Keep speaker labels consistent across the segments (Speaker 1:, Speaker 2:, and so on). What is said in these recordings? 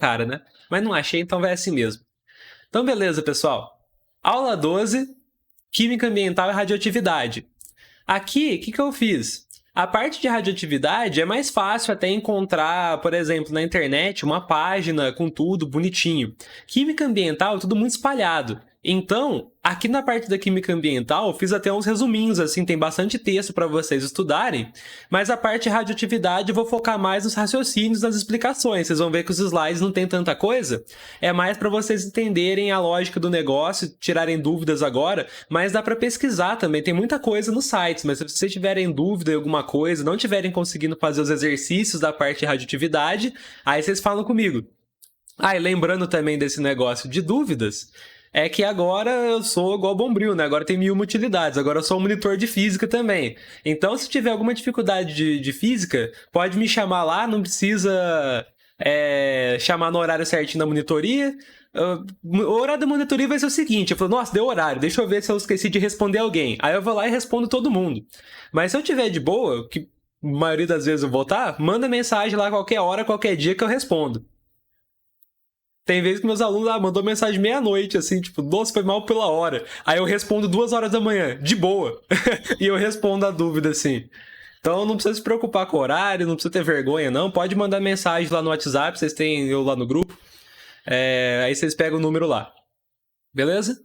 Speaker 1: cara, né? Mas não achei, então vai assim mesmo. Então, beleza, pessoal. Aula 12, Química Ambiental e Radioatividade. Aqui, o que eu fiz? A parte de radioatividade é mais fácil até encontrar, por exemplo, na internet, uma página com tudo bonitinho. Química ambiental é tudo muito espalhado. Então, aqui na parte da química ambiental, eu fiz até uns resuminhos, assim, tem bastante texto para vocês estudarem, mas a parte de radioatividade eu vou focar mais nos raciocínios, nas explicações. Vocês vão ver que os slides não tem tanta coisa, é mais para vocês entenderem a lógica do negócio, tirarem dúvidas agora, mas dá para pesquisar também, tem muita coisa nos sites, mas se vocês tiverem dúvida em alguma coisa, não tiverem conseguindo fazer os exercícios da parte de radioatividade, aí vocês falam comigo. Ah, e lembrando também desse negócio de dúvidas, é que agora eu sou igual Bombril, né? Agora tem 1000 utilidades, agora eu sou um monitor de física também. Então, se tiver alguma dificuldade de física, pode me chamar lá, não precisa chamar no horário certinho da monitoria. O horário da monitoria vai ser o seguinte, eu falo, nossa, deu horário, deixa eu ver se eu esqueci de responder alguém. Aí eu vou lá e respondo todo mundo. Mas se eu tiver de boa, que a maioria das vezes eu vou estar, manda mensagem lá qualquer hora, qualquer dia que eu respondo. Tem vezes que meus alunos mandou mensagem meia-noite, assim, tipo, nossa, foi mal pela hora. Aí eu respondo 2 horas da manhã, de boa. E eu respondo a dúvida, assim. Então não precisa se preocupar com o horário, não precisa ter vergonha, não. Pode mandar mensagem lá no WhatsApp, vocês têm eu lá no grupo. Aí vocês pegam o número lá. Beleza?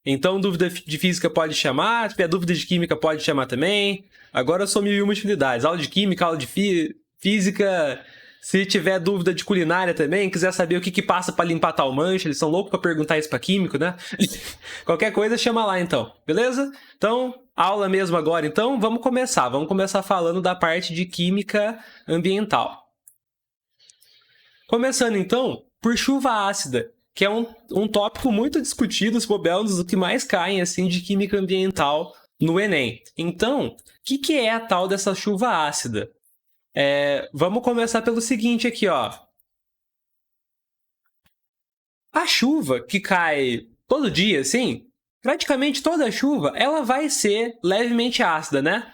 Speaker 1: Então, dúvida de física pode chamar, se tiver dúvida de química pode chamar também. Agora eu sou 1001 utilidades. Aula de química, aula de física. Se tiver dúvida de culinária também, quiser saber o que passa para limpar tal mancha, eles são loucos para perguntar isso para químico, né? Qualquer coisa, chama lá então, beleza? Então, aula mesmo agora, então, vamos começar. Vamos começar falando da parte de química ambiental. Começando então por chuva ácida, que é um tópico muito discutido, os bobelos do que mais caem assim de química ambiental no Enem. Então, o que é a tal dessa chuva ácida? Vamos começar pelo seguinte aqui, ó. A chuva que cai todo dia, assim, praticamente toda a chuva, ela vai ser levemente ácida, né?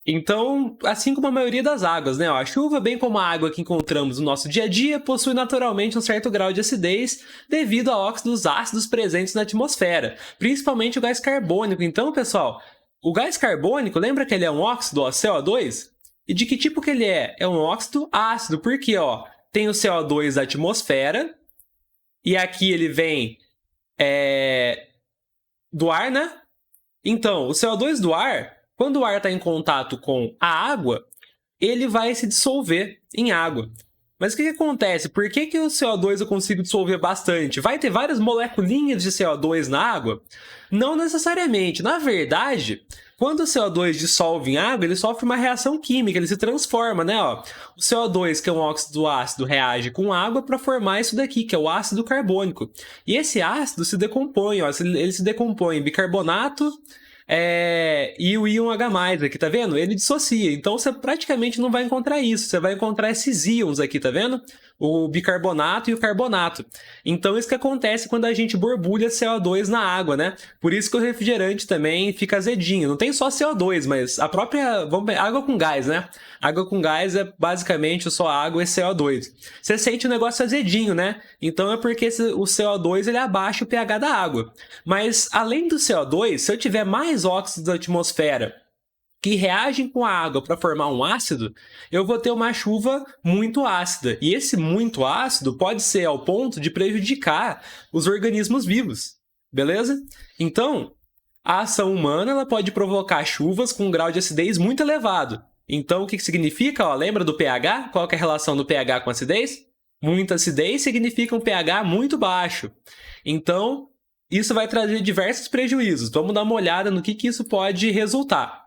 Speaker 1: Então, assim como a maioria das águas, né? A chuva, bem como a água que encontramos no nosso dia a dia, possui naturalmente um certo grau de acidez devido a óxidos ácidos presentes na atmosfera, principalmente o gás carbônico. Então, pessoal, o gás carbônico, lembra que ele é um óxido, ó, CO2? E de que tipo que ele é? É um óxido ácido, porque ó, tem o CO2 da atmosfera, e aqui ele vem do ar, né? Então, o CO2 do ar, quando o ar está em contato com a água, ele vai se dissolver em água. Mas o que acontece? Por que o CO2 eu consigo dissolver bastante? Vai ter várias moleculinhas de CO2 na água? Não necessariamente. Na verdade, quando o CO2 dissolve em água, ele sofre uma reação química, ele se transforma, né? Ó, o CO2, que é um óxido ácido, reage com água para formar isso daqui, que é o ácido carbônico. E esse ácido se decompõe, ó, ele se decompõe em bicarbonato, e o íon H+, aqui, tá vendo? Ele dissocia, então você praticamente não vai encontrar isso, você vai encontrar esses íons aqui, tá vendo? O bicarbonato e o carbonato. Então isso que acontece quando a gente borbulha CO2 na água, né? Por isso que o refrigerante também fica azedinho. Não tem só CO2, mas a própria água com gás, né? Água com gás é basicamente só água e CO2. Você sente o negócio azedinho, né? Então é porque o CO2 ele abaixa o pH da água. Mas além do CO2, se eu tiver mais óxidos da atmosfera que reagem com a água para formar um ácido, eu vou ter uma chuva muito ácida. E esse muito ácido pode ser ao ponto de prejudicar os organismos vivos. Beleza? Então, a ação humana ela pode provocar chuvas com um grau de acidez muito elevado. Então, o que significa? Ó, lembra do pH? Qual que é a relação do pH com acidez? Muita acidez significa um pH muito baixo. Então, isso vai trazer diversos prejuízos. Vamos dar uma olhada no que isso pode resultar.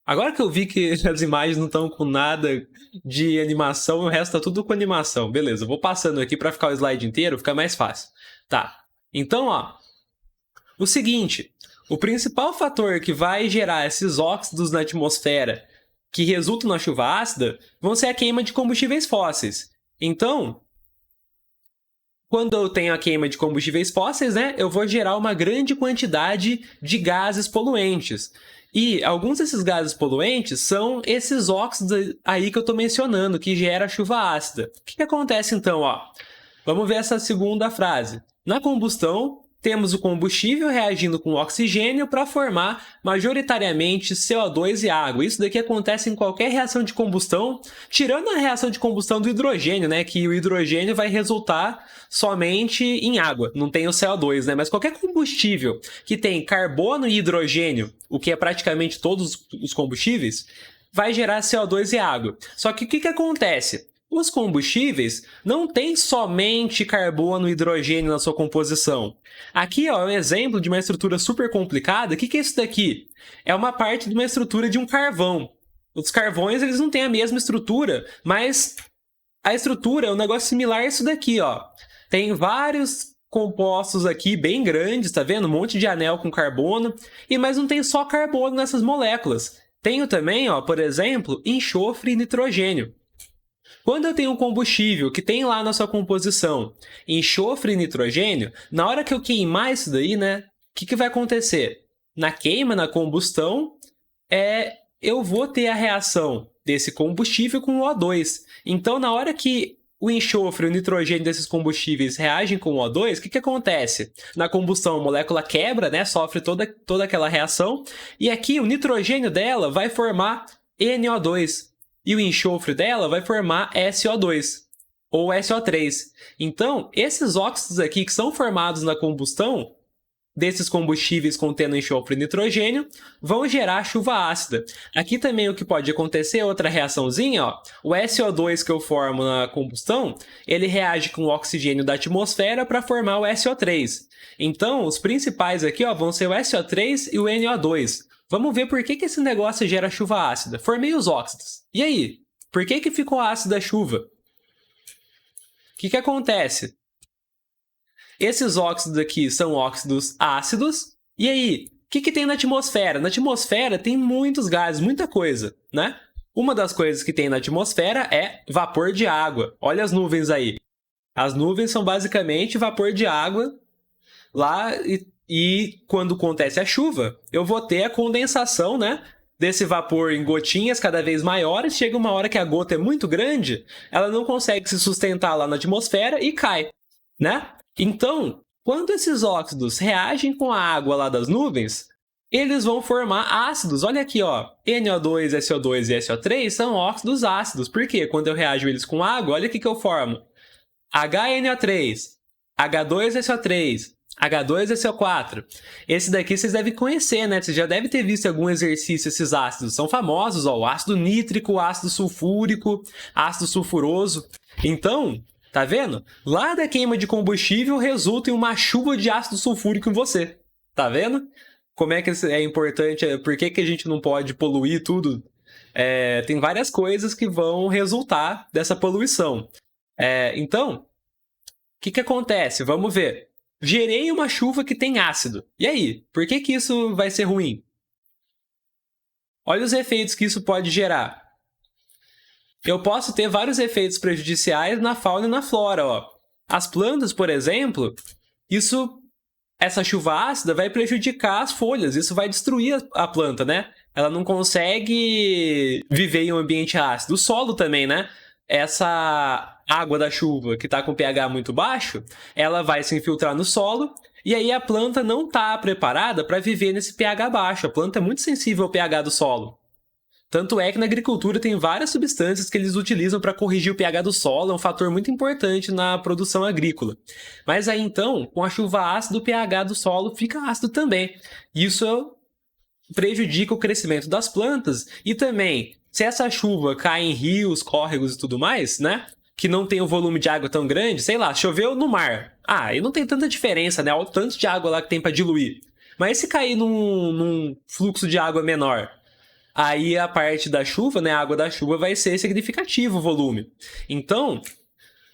Speaker 1: Agora que eu vi que as imagens não estão com nada de animação, o resto tá tudo com animação. Beleza, eu vou passando aqui para ficar o slide inteiro, fica mais fácil. Tá, então, ó, o seguinte, o principal fator que vai gerar esses óxidos na atmosfera que resultam na chuva ácida vão ser a queima de combustíveis fósseis. Então, quando eu tenho a queima de combustíveis fósseis, né, eu vou gerar uma grande quantidade de gases poluentes. E alguns desses gases poluentes são esses óxidos aí que eu estou mencionando, que gera chuva ácida. O que acontece então? Ó? Vamos ver essa segunda frase. Na combustão, temos o combustível reagindo com oxigênio para formar majoritariamente CO2 e água. Isso daqui acontece em qualquer reação de combustão, tirando a reação de combustão do hidrogênio, né? Que o hidrogênio vai resultar somente em água, não tem o CO2, né? Mas qualquer combustível que tem carbono e hidrogênio, o que é praticamente todos os combustíveis, vai gerar CO2 e água. Só que o que acontece? Os combustíveis não têm somente carbono e hidrogênio na sua composição. Aqui ó, é um exemplo de uma estrutura super complicada. O que é isso daqui? É uma parte de uma estrutura de um carvão. Os carvões eles não têm a mesma estrutura, mas a estrutura é um negócio similar a isso daqui. Ó. Tem vários compostos aqui bem grandes, tá vendo? Um monte de anel com carbono, mas não tem só carbono nessas moléculas. Tenho também, ó, por exemplo, enxofre e nitrogênio. Quando eu tenho um combustível que tem lá na sua composição enxofre e nitrogênio, na hora que eu queimar isso daí, né, o que vai acontecer? Na queima, na combustão, eu vou ter a reação desse combustível com o O2. Então, na hora que o enxofre e o nitrogênio desses combustíveis reagem com o O2, o que acontece? Na combustão, a molécula quebra, né, sofre toda aquela reação, e aqui o nitrogênio dela vai formar NO2. E o enxofre dela vai formar SO2, ou SO3. Então, esses óxidos aqui que são formados na combustão desses combustíveis contendo enxofre e nitrogênio vão gerar chuva ácida. Aqui também o que pode acontecer é outra reaçãozinha. Ó. O SO2 que eu formo na combustão, ele reage com o oxigênio da atmosfera para formar o SO3. Então, os principais aqui ó, vão ser o SO3 e o NO2. Vamos ver por que esse negócio gera chuva ácida. Formei os óxidos. E aí? Por que ficou ácida a chuva? O que acontece? Esses óxidos aqui são óxidos ácidos. E aí? O que tem na atmosfera? Na atmosfera tem muitos gases, muita coisa, né? Uma das coisas que tem na atmosfera é vapor de água. Olha as nuvens aí. As nuvens são basicamente vapor de água lá e quando acontece a chuva, eu vou ter a condensação, né, desse vapor em gotinhas cada vez maiores. Chega uma hora que a gota é muito grande, ela não consegue se sustentar lá na atmosfera e cai, né? Então, quando esses óxidos reagem com a água lá das nuvens, eles vão formar ácidos. Olha aqui, ó, NO2, SO2 e SO3 são óxidos ácidos. Por quê? Quando eu reajo eles com água, olha o que eu formo. HNO3, H2SO3, H2SO4. Esse daqui vocês devem conhecer, né? Vocês já devem ter visto em algum exercício esses ácidos. São famosos, ó, o ácido nítrico, o ácido sulfúrico, ácido sulfuroso. Então, tá vendo? Lá da queima de combustível resulta em uma chuva de ácido sulfúrico em você. Tá vendo? Como é que é importante, por que a gente não pode poluir tudo? Tem várias coisas que vão resultar dessa poluição. Então, o que acontece? Vamos ver. Gerei uma chuva que tem ácido. E aí? Por que isso vai ser ruim? Olha os efeitos que isso pode gerar. Eu posso ter vários efeitos prejudiciais na fauna e na flora. Ó. As plantas, por exemplo, essa chuva ácida vai prejudicar as folhas. Isso vai destruir a planta, né? Ela não consegue viver em um ambiente ácido. O solo também, né? Essa água da chuva que está com pH muito baixo, ela vai se infiltrar no solo e aí a planta não está preparada para viver nesse pH baixo. A planta é muito sensível ao pH do solo. Tanto é que na agricultura tem várias substâncias que eles utilizam para corrigir o pH do solo, é um fator muito importante na produção agrícola. Mas aí então, com a chuva ácida, o pH do solo fica ácido também. Isso prejudica o crescimento das plantas e também, se essa chuva cai em rios, córregos e tudo mais, né? Que não tem um volume de água tão grande, sei lá, choveu no mar. E não tem tanta diferença, né? Olha o tanto de água lá que tem para diluir. Mas se cair num fluxo de água menor, aí a parte da chuva, né? A água da chuva vai ser significativo o volume. Então,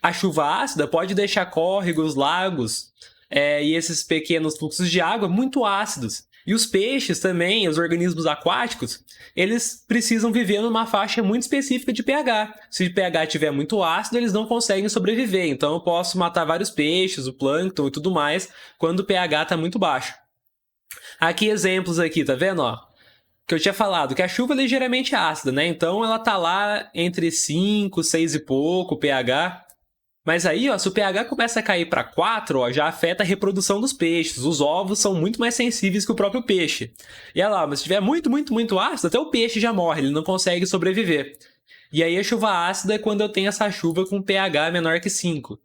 Speaker 1: a chuva ácida pode deixar córregos, lagos e esses pequenos fluxos de água muito ácidos. E os peixes também, os organismos aquáticos, eles precisam viver numa faixa muito específica de pH. Se o pH estiver muito ácido, eles não conseguem sobreviver. Então eu posso matar vários peixes, o plâncton e tudo mais, quando o pH está muito baixo. Aqui exemplos aqui, tá vendo? Ó, que eu tinha falado que a chuva é ligeiramente ácida, né? Então ela tá lá entre 5, 6 e pouco pH. Mas aí, ó, se o pH começa a cair para 4, ó, já afeta a reprodução dos peixes. Os ovos são muito mais sensíveis que o próprio peixe. E olha lá, mas se tiver muito, muito, muito ácido, até o peixe já morre, ele não consegue sobreviver. E aí a chuva ácida é quando eu tenho essa chuva com pH menor que 5.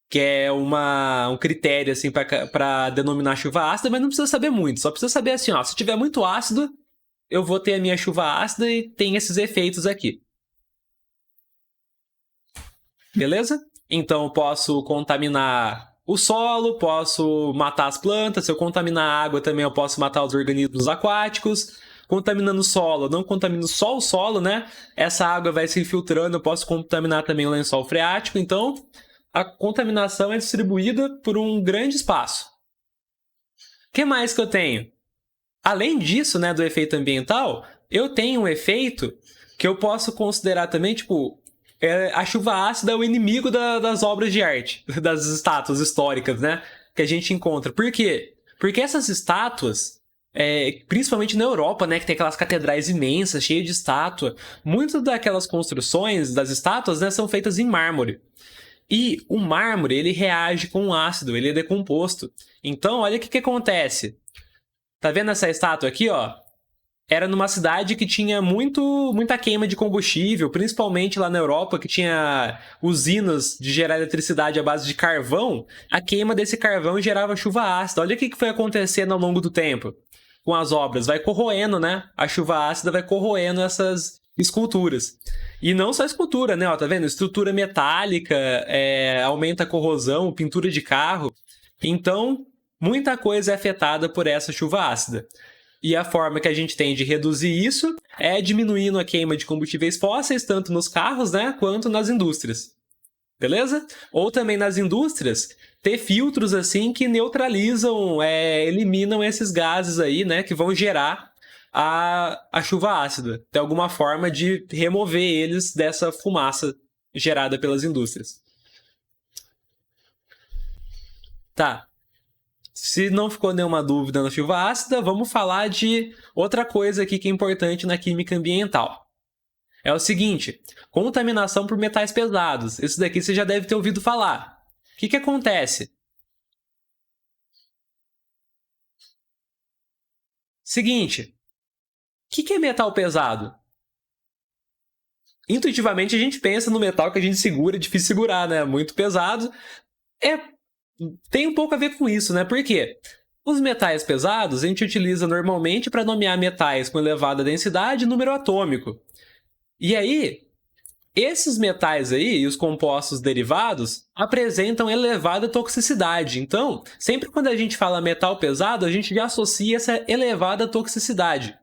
Speaker 1: Que é um critério assim para denominar chuva ácida, mas não precisa saber muito. Só precisa saber assim, ó, se tiver muito ácido, eu vou ter a minha chuva ácida e tem esses efeitos aqui. Beleza? Então eu posso contaminar o solo, posso matar as plantas. Se eu contaminar a água também, eu posso matar os organismos aquáticos. Contaminando o solo, eu não contamino só o solo, né? Essa água vai se infiltrando, eu posso contaminar também o lençol freático. Então, a contaminação é distribuída por um grande espaço. O que mais que eu tenho? Além disso, né, do efeito ambiental, eu tenho um efeito que eu posso considerar também, tipo, a chuva ácida é o inimigo das obras de arte, das estátuas históricas, né, que a gente encontra. Por quê? Porque essas estátuas, principalmente na Europa, né, que tem aquelas catedrais imensas, cheias de estátua, muitas daquelas construções das estátuas, né, são feitas em mármore. E o mármore, ele reage com o ácido, ele é decomposto. Então, olha o que acontece. Tá vendo essa estátua aqui, ó? Era numa cidade que tinha muita queima de combustível, principalmente lá na Europa, que tinha usinas de gerar eletricidade à base de carvão. A queima desse carvão gerava chuva ácida. Olha o que foi acontecendo ao longo do tempo com as obras. Vai corroendo, né? A chuva ácida vai corroendo essas esculturas. E não só escultura, né? Ó, tá vendo? Estrutura metálica, aumenta a corrosão, pintura de carro. Então, muita coisa é afetada por essa chuva ácida. E a forma que a gente tem de reduzir isso é diminuindo a queima de combustíveis fósseis, tanto nos carros, né, quanto nas indústrias. Beleza? Ou também nas indústrias, ter filtros assim que neutralizam, eliminam esses gases aí, né, que vão gerar a chuva ácida. Tem alguma forma de remover eles dessa fumaça gerada pelas indústrias. Tá. Se não ficou nenhuma dúvida na chuva ácida, vamos falar de outra coisa aqui que é importante na química ambiental. É o seguinte, contaminação por metais pesados. Isso daqui você já deve ter ouvido falar. O que acontece? Seguinte, o que é metal pesado? Intuitivamente a gente pensa no metal que a gente segura, é difícil segurar, né? Muito pesado. Tem um pouco a ver com isso, né? Por quê? Os metais pesados a gente utiliza normalmente para nomear metais com elevada densidade e número atômico. E aí, esses metais aí e os compostos derivados apresentam elevada toxicidade. Então, sempre quando a gente fala metal pesado, a gente já associa essa elevada toxicidade.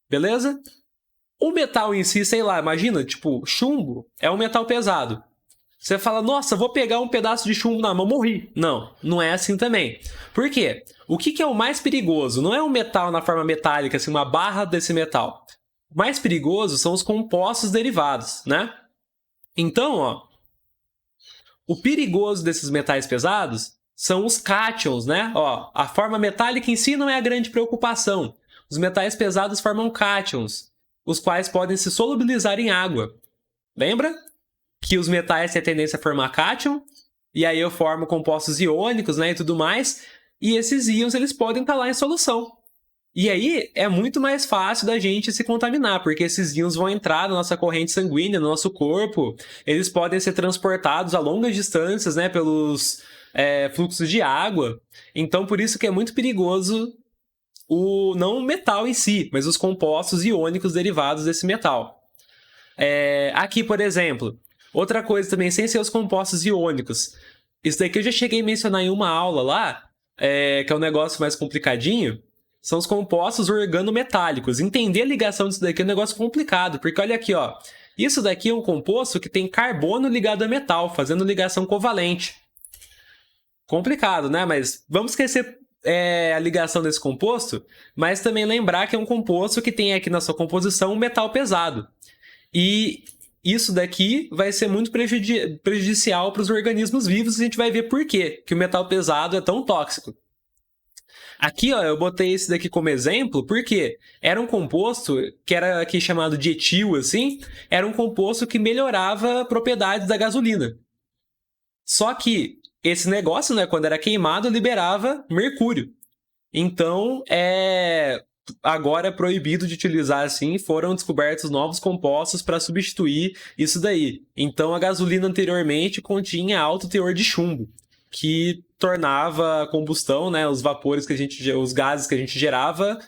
Speaker 1: Beleza? O metal em si, sei lá, imagina, tipo, chumbo é um metal pesado. Você fala, nossa, vou pegar um pedaço de chumbo na mão, morri. Não, não é assim também. Por quê? O que é o mais perigoso? Não é um metal na forma metálica, assim, uma barra desse metal. O mais perigoso são os compostos derivados, né? Então, ó, o perigoso desses metais pesados são os cátions, né? Ó, a forma metálica em si não é a grande preocupação. Os metais pesados formam cátions, os quais podem se solubilizar em água. Lembra? Que os metais têm a tendência a formar cátion, e aí eu formo compostos iônicos, né, e tudo mais, e esses íons eles podem estar lá em solução. E aí é muito mais fácil da gente se contaminar, porque esses íons vão entrar na nossa corrente sanguínea, no nosso corpo, eles podem ser transportados a longas distâncias, né, pelos fluxos de água. Então, por isso que é muito perigoso não o metal em si, mas os compostos iônicos derivados desse metal. Aqui, por exemplo, outra coisa também, sem ser os compostos iônicos. Isso daqui eu já cheguei a mencionar em uma aula lá, que é um negócio mais complicadinho. São os compostos organometálicos. Entender a ligação disso daqui é um negócio complicado, porque olha aqui, ó. Isso daqui é um composto que tem carbono ligado a metal, fazendo ligação covalente. Complicado, né? Mas vamos esquecer a ligação desse composto, mas também lembrar que é um composto que tem aqui na sua composição um metal pesado. E isso daqui vai ser muito prejudicial para os organismos vivos, e a gente vai ver por quê que o metal pesado é tão tóxico. Aqui, ó, eu botei esse daqui como exemplo, porque era um composto que era aqui chamado de etil, assim, era um composto que melhorava propriedades da gasolina. Só que esse negócio, né, quando era queimado, liberava mercúrio. Então, agora é proibido de utilizar assim, foram descobertos novos compostos para substituir isso daí. Então, a gasolina anteriormente continha alto teor de chumbo, que tornava a combustão, né, os vapores os gases que a gente gerava,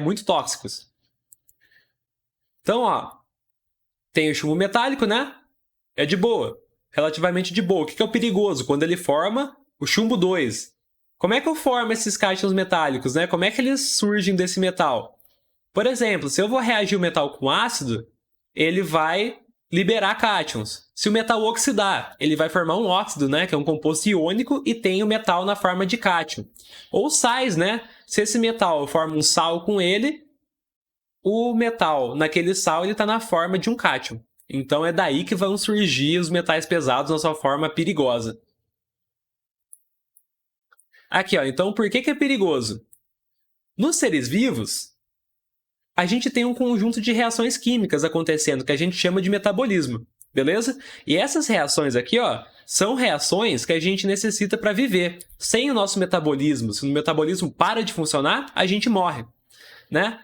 Speaker 1: muito tóxicos. Então, ó, tem o chumbo metálico, né? É de boa, relativamente de boa. O que é o perigoso? Quando ele forma o chumbo 2. Como é que eu formo esses cátions metálicos, né? Como é que eles surgem desse metal? Por exemplo, se eu vou reagir o metal com ácido, ele vai liberar cátions. Se o metal oxidar, ele vai formar um óxido, né? Que é um composto iônico e tem o metal na forma de cátion. Ou sais, né? Se esse metal forma um sal com ele, o metal naquele sal ele está na forma de um cátion. Então é daí que vão surgir os metais pesados na sua forma perigosa. Aqui, ó. Então, por que é perigoso? Nos seres vivos, a gente tem um conjunto de reações químicas acontecendo que a gente chama de metabolismo, beleza? E essas reações aqui, ó, são reações que a gente necessita para viver. Sem o nosso metabolismo, se o metabolismo para de funcionar, a gente morre, né?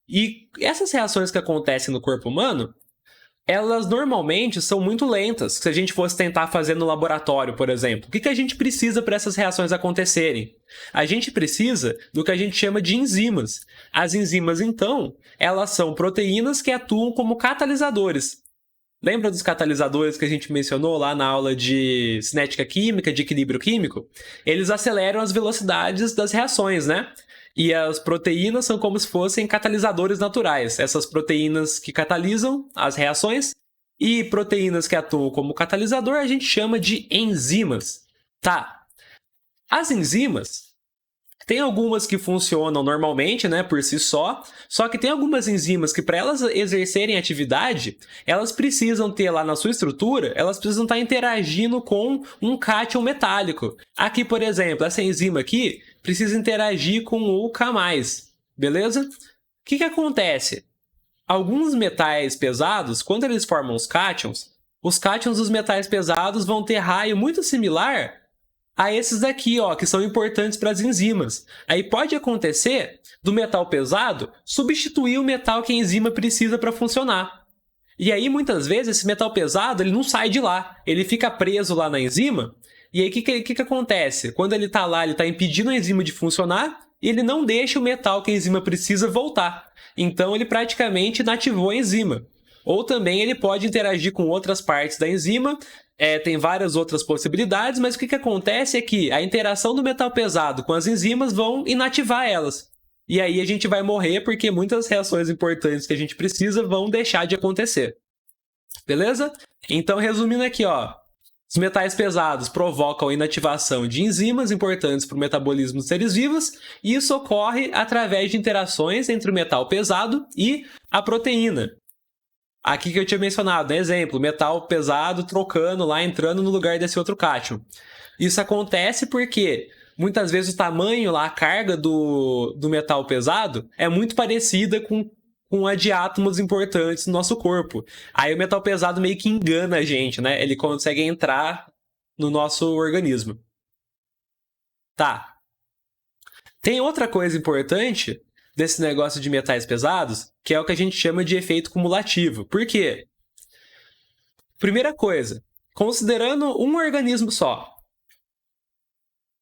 Speaker 1: E essas reações que acontecem no corpo humano, elas normalmente são muito lentas. Se a gente fosse tentar fazer no laboratório, por exemplo, o que a gente precisa para essas reações acontecerem? A gente precisa do que a gente chama de enzimas. As enzimas, então, elas são proteínas que atuam como catalisadores. Lembra dos catalisadores que a gente mencionou lá na aula de cinética química, de equilíbrio químico? Eles aceleram as velocidades das reações, né? E as proteínas são como se fossem catalisadores naturais. Essas proteínas que catalisam as reações e proteínas que atuam como catalisador a gente chama de enzimas. Tá. As enzimas, tem algumas que funcionam normalmente, né, por si só que tem algumas enzimas que para elas exercerem atividade, elas precisam ter lá na sua estrutura, elas precisam estar interagindo com um cátion metálico. Aqui, por exemplo, essa enzima aqui precisa interagir com o K+, beleza? O que acontece? Alguns metais pesados, quando eles formam os cátions dos metais pesados vão ter raio muito similar a esses daqui, ó, que são importantes para as enzimas. Aí pode acontecer do metal pesado substituir o metal que a enzima precisa para funcionar. E aí, muitas vezes, esse metal pesado ele não sai de lá. Ele fica preso lá na enzima. E aí, o que acontece? Quando ele está lá, ele está impedindo a enzima de funcionar e ele não deixa o metal que a enzima precisa voltar. Então, ele praticamente inativou a enzima. Ou também ele pode interagir com outras partes da enzima. Tem várias outras possibilidades, mas o que acontece é que a interação do metal pesado com as enzimas vão inativar elas. E aí a gente vai morrer porque muitas reações importantes que a gente precisa vão deixar de acontecer. Beleza? Então, resumindo aqui, ó, os metais pesados provocam a inativação de enzimas importantes para o metabolismo dos seres vivos, e isso ocorre através de interações entre o metal pesado e a proteína. Aqui que eu tinha mencionado, né? Exemplo, metal pesado trocando lá, entrando no lugar desse outro cátion. Isso acontece porque muitas vezes o tamanho, lá, a carga do metal pesado é muito parecida com a de átomos importantes no nosso corpo. Aí o metal pesado meio que engana a gente, né? Ele consegue entrar no nosso organismo. Tá. Tem outra coisa importante desse negócio de metais pesados, que é o que a gente chama de efeito cumulativo. Por quê? Primeira coisa, considerando um organismo só.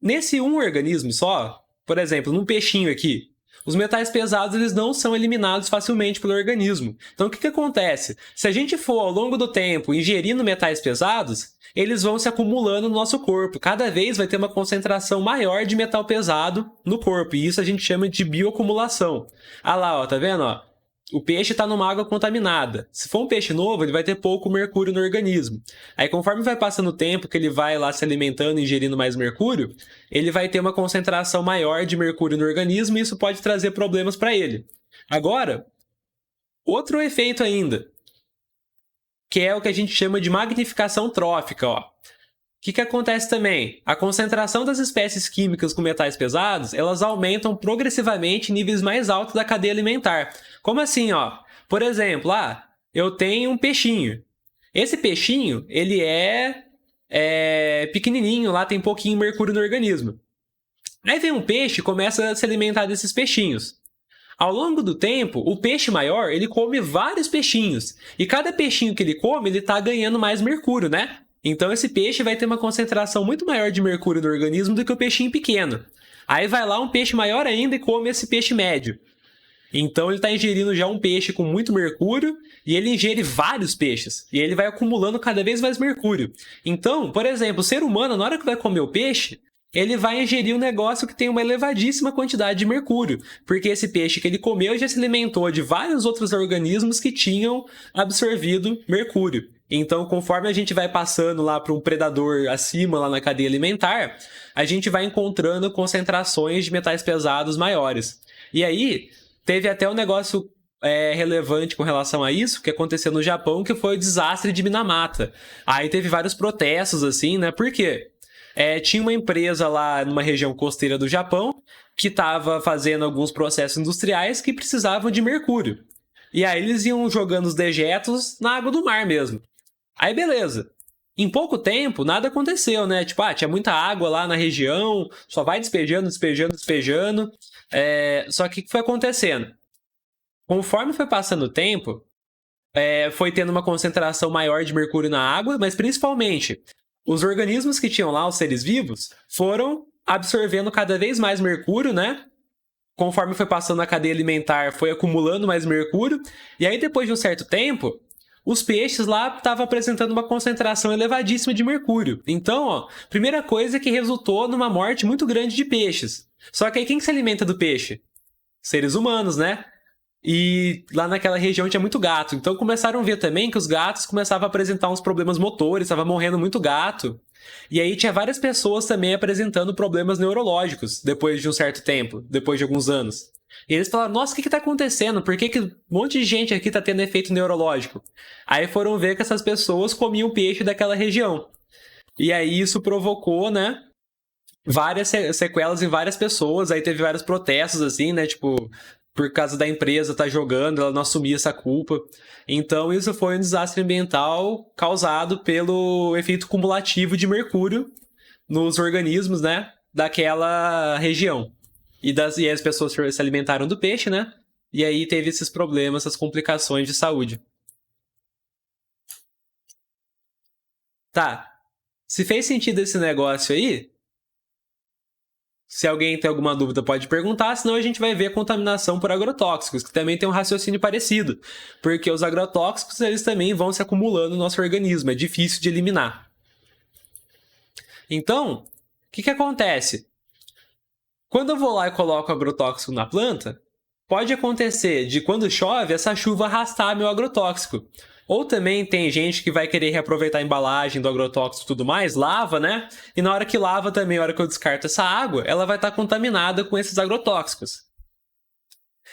Speaker 1: Nesse um organismo só, por exemplo, num peixinho aqui, os metais pesados eles não são eliminados facilmente pelo organismo. Então, o que acontece? Se a gente for, ao longo do tempo, ingerindo metais pesados, eles vão se acumulando no nosso corpo. Cada vez vai ter uma concentração maior de metal pesado no corpo. E isso a gente chama de bioacumulação. Ah lá, ó, tá vendo? Ó? O peixe está numa água contaminada. Se for um peixe novo, ele vai ter pouco mercúrio no organismo. Aí, conforme vai passando o tempo que ele vai lá se alimentando e ingerindo mais mercúrio, ele vai ter uma concentração maior de mercúrio no organismo e isso pode trazer problemas para ele. Agora, outro efeito ainda, que é o que a gente chama de magnificação trófica. Ó. O que acontece também? A concentração das espécies químicas com metais pesados, elas aumentam progressivamente em níveis mais altos da cadeia alimentar. Como assim? Ó? Por exemplo, eu tenho um peixinho. Esse peixinho, ele é é pequenininho, lá tem pouquinho mercúrio no organismo. Aí vem um peixe e começa a se alimentar desses peixinhos. Ao longo do tempo, o peixe maior, ele come vários peixinhos. E cada peixinho que ele come, ele tá ganhando mais mercúrio, né? Então esse peixe vai ter uma concentração muito maior de mercúrio no organismo do que o peixinho pequeno. Aí vai lá um peixe maior ainda e come esse peixe médio. Então ele está ingerindo já um peixe com muito mercúrio e ele ingere vários peixes. E ele vai acumulando cada vez mais mercúrio. Então, por exemplo, o ser humano, na hora que vai comer o peixe, ele vai ingerir um negócio que tem uma elevadíssima quantidade de mercúrio, porque esse peixe que ele comeu já se alimentou de vários outros organismos que tinham absorvido mercúrio. Então, conforme a gente vai passando lá para um predador acima, lá na cadeia alimentar, a gente vai encontrando concentrações de metais pesados maiores. E aí, teve até um negócio relevante com relação a isso, que aconteceu no Japão, que foi o desastre de Minamata. Aí teve vários protestos, assim, né? Por quê? Tinha uma empresa lá numa região costeira do Japão que estava fazendo alguns processos industriais que precisavam de mercúrio. E aí eles iam jogando os dejetos na água do mar mesmo. Aí beleza. Em pouco tempo, nada aconteceu, né? Tipo, tinha muita água lá na região, só vai despejando. Só que o que foi acontecendo? Conforme foi passando o tempo, foi tendo uma concentração maior de mercúrio na água, mas principalmente os organismos que tinham lá, os seres vivos, foram absorvendo cada vez mais mercúrio, né? Conforme foi passando a cadeia alimentar, foi acumulando mais mercúrio. E aí, depois de um certo tempo, os peixes lá estavam apresentando uma concentração elevadíssima de mercúrio. Então, primeira coisa que resultou numa morte muito grande de peixes. Só que aí quem se alimenta do peixe? Seres humanos, né? E lá naquela região tinha muito gato. Então começaram a ver também que os gatos começavam a apresentar uns problemas motores, estava morrendo muito gato. E aí tinha várias pessoas também apresentando problemas neurológicos depois de um certo tempo, depois de alguns anos. E eles falaram, nossa, o que está acontecendo? Por que um monte de gente aqui está tendo efeito neurológico? Aí foram ver que essas pessoas comiam peixe daquela região. E aí isso provocou, né, várias sequelas em várias pessoas. Aí teve vários protestos, assim, né, tipo, por causa da empresa estar jogando, ela não assumia essa culpa. Então isso foi um desastre ambiental causado pelo efeito cumulativo de mercúrio nos organismos, né, daquela região. E as pessoas se alimentaram do peixe, né? E aí teve esses problemas, essas complicações de saúde. Tá. Se fez sentido esse negócio aí, se alguém tem alguma dúvida pode perguntar, senão a gente vai ver a contaminação por agrotóxicos, que também tem um raciocínio parecido, porque os agrotóxicos eles também vão se acumulando no nosso organismo, é difícil de eliminar. Então, o que acontece? Quando eu vou lá e coloco agrotóxico na planta, pode acontecer de quando chove essa chuva arrastar meu agrotóxico. Ou também tem gente que vai querer reaproveitar a embalagem do agrotóxico e tudo mais, lava, né? E na hora que lava também, na hora que eu descarto essa água, ela vai estar contaminada com esses agrotóxicos.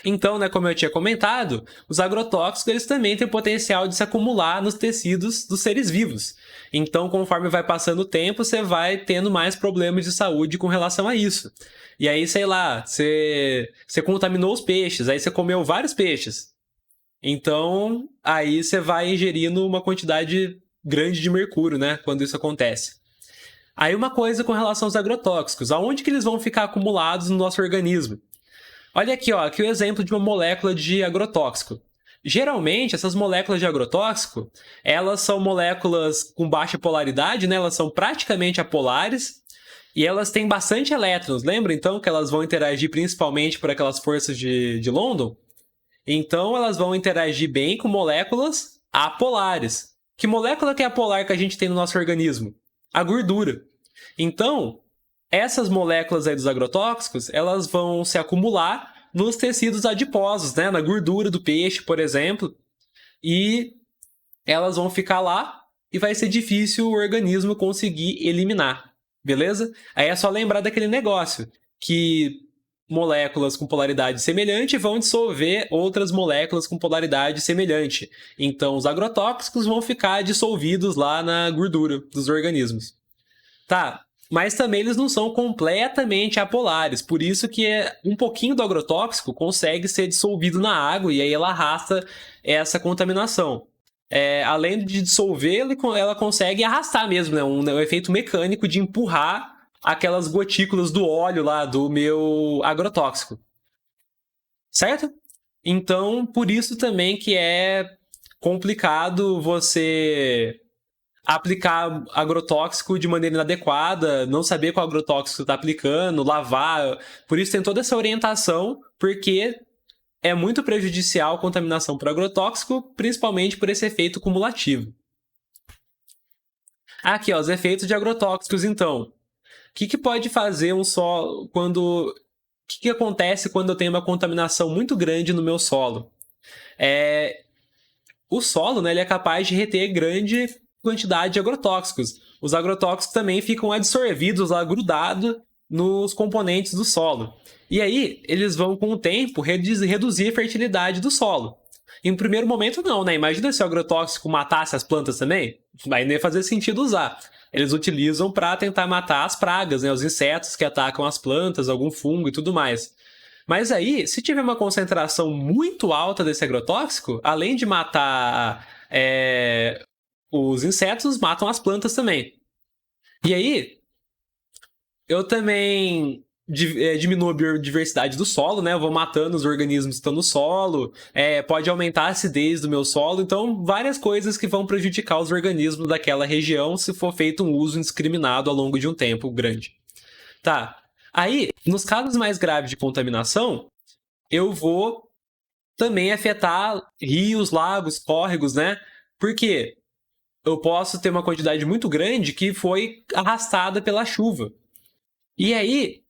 Speaker 1: Então, né, como eu tinha comentado, os agrotóxicos eles também têm o potencial de se acumular nos tecidos dos seres vivos. Então, conforme vai passando o tempo, você vai tendo mais problemas de saúde com relação a isso. E aí, sei lá, você contaminou os peixes, aí você comeu vários peixes. Então, aí você vai ingerindo uma quantidade grande de mercúrio, né, quando isso acontece. Aí uma coisa com relação aos agrotóxicos, aonde que eles vão ficar acumulados no nosso organismo? Olha aqui, aqui o exemplo de uma molécula de agrotóxico. Geralmente, essas moléculas de agrotóxico, elas são moléculas com baixa polaridade, né? Elas são praticamente apolares e elas têm bastante elétrons. Lembra, então, que elas vão interagir principalmente por aquelas forças de London? Então, elas vão interagir bem com moléculas apolares. Que molécula que é apolar que a gente tem no nosso organismo? A gordura. Então, essas moléculas aí dos agrotóxicos, elas vão se acumular nos tecidos adiposos, né? Na gordura do peixe, por exemplo. E elas vão ficar lá e vai ser difícil o organismo conseguir eliminar, beleza? Aí é só lembrar daquele negócio, que moléculas com polaridade semelhante vão dissolver outras moléculas com polaridade semelhante. Então, os agrotóxicos vão ficar dissolvidos lá na gordura dos organismos. Tá, mas também eles não são completamente apolares, por isso que um pouquinho do agrotóxico consegue ser dissolvido na água e aí ela arrasta essa contaminação. além de dissolver, ela consegue arrastar mesmo, né? Um efeito mecânico de empurrar aquelas gotículas do óleo lá do meu agrotóxico. Certo? Então, por isso também que é complicado você aplicar agrotóxico de maneira inadequada, não saber qual agrotóxico você está aplicando, lavar. Por isso tem toda essa orientação, porque é muito prejudicial a contaminação por agrotóxico, principalmente por esse efeito cumulativo. Aqui, ó, os efeitos de agrotóxicos, então. O que pode fazer um solo quando... O que acontece quando eu tenho uma contaminação muito grande no meu solo? O solo, né, ele é capaz de reter grande quantidade de agrotóxicos. Os agrotóxicos também ficam absorvidos lá, grudados nos componentes do solo. E aí, eles vão, com o tempo, reduzir a fertilidade do solo. Em primeiro momento, não, né? Imagina se o agrotóxico matasse as plantas também. Aí nem ia fazer sentido usar. Eles utilizam para tentar matar as pragas, né? Os insetos que atacam as plantas, algum fungo e tudo mais. Mas aí, se tiver uma concentração muito alta desse agrotóxico, além de matar os insetos, matam as plantas também. E aí, eu também diminuo a biodiversidade do solo, né? Eu vou matando os organismos que estão no solo, pode aumentar a acidez do meu solo, então várias coisas que vão prejudicar os organismos daquela região se for feito um uso indiscriminado ao longo de um tempo grande. Tá. Aí, nos casos mais graves de contaminação, eu vou também afetar rios, lagos, córregos, né? Porque eu posso ter uma quantidade muito grande que foi arrastada pela chuva. E aí,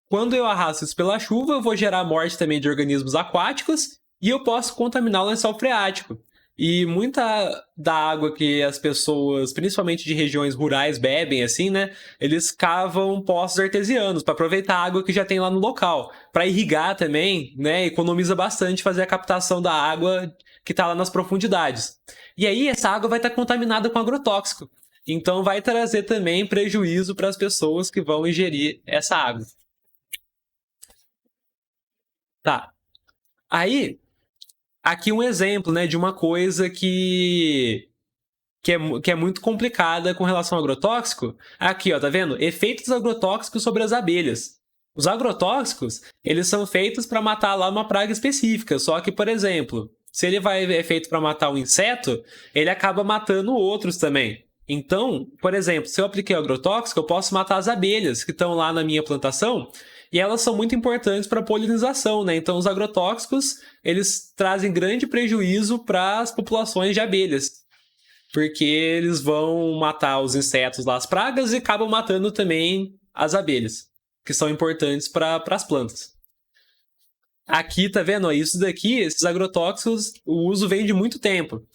Speaker 1: quando eu arrasto isso pela chuva, eu vou gerar morte também de organismos aquáticos e eu posso contaminar o lençol freático. E muita da água que as pessoas, principalmente de regiões rurais, bebem, assim, né? Eles cavam poços artesianos para aproveitar a água que já tem lá no local. Para irrigar também, né? Economiza bastante fazer a captação da água que está lá nas profundidades. E aí essa água vai estar contaminada com agrotóxico. Então vai trazer também prejuízo para as pessoas que vão ingerir essa água. Tá. Aí, aqui um exemplo, né, de uma coisa que é muito complicada com relação ao agrotóxico. Aqui, ó, tá vendo? Efeitos agrotóxicos sobre as abelhas. Os agrotóxicos, eles são feitos para matar lá uma praga específica. Só que, por exemplo, se ele é feito para matar um inseto, ele acaba matando outros também. Então, por exemplo, se eu apliquei agrotóxico, eu posso matar as abelhas que estão lá na minha plantação e elas são muito importantes para a polinização, né? Então, os agrotóxicos, eles trazem grande prejuízo para as populações de abelhas, porque eles vão matar os insetos lá, as pragas, e acabam matando também as abelhas, que são importantes para as plantas. Aqui, tá vendo? Isso daqui, esses agrotóxicos, o uso vem de muito tempo.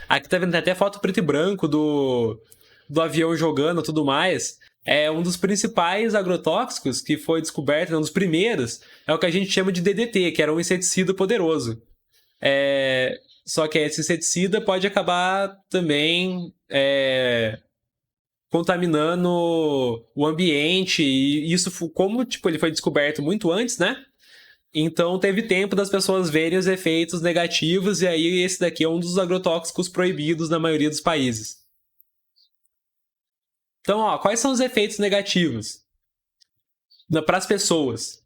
Speaker 1: Aqui tá vendo, tem até foto preto e branco do avião jogando e tudo mais. É um dos principais agrotóxicos que foi descoberto, um dos primeiros, é o que a gente chama de DDT, que era um inseticida poderoso. Só que esse inseticida pode acabar também contaminando o ambiente, e isso, como ele foi descoberto muito antes, né? Então teve tempo das pessoas verem os efeitos negativos, e aí esse daqui é um dos agrotóxicos proibidos na maioria dos países. Então, ó, quais são os efeitos negativos para as pessoas?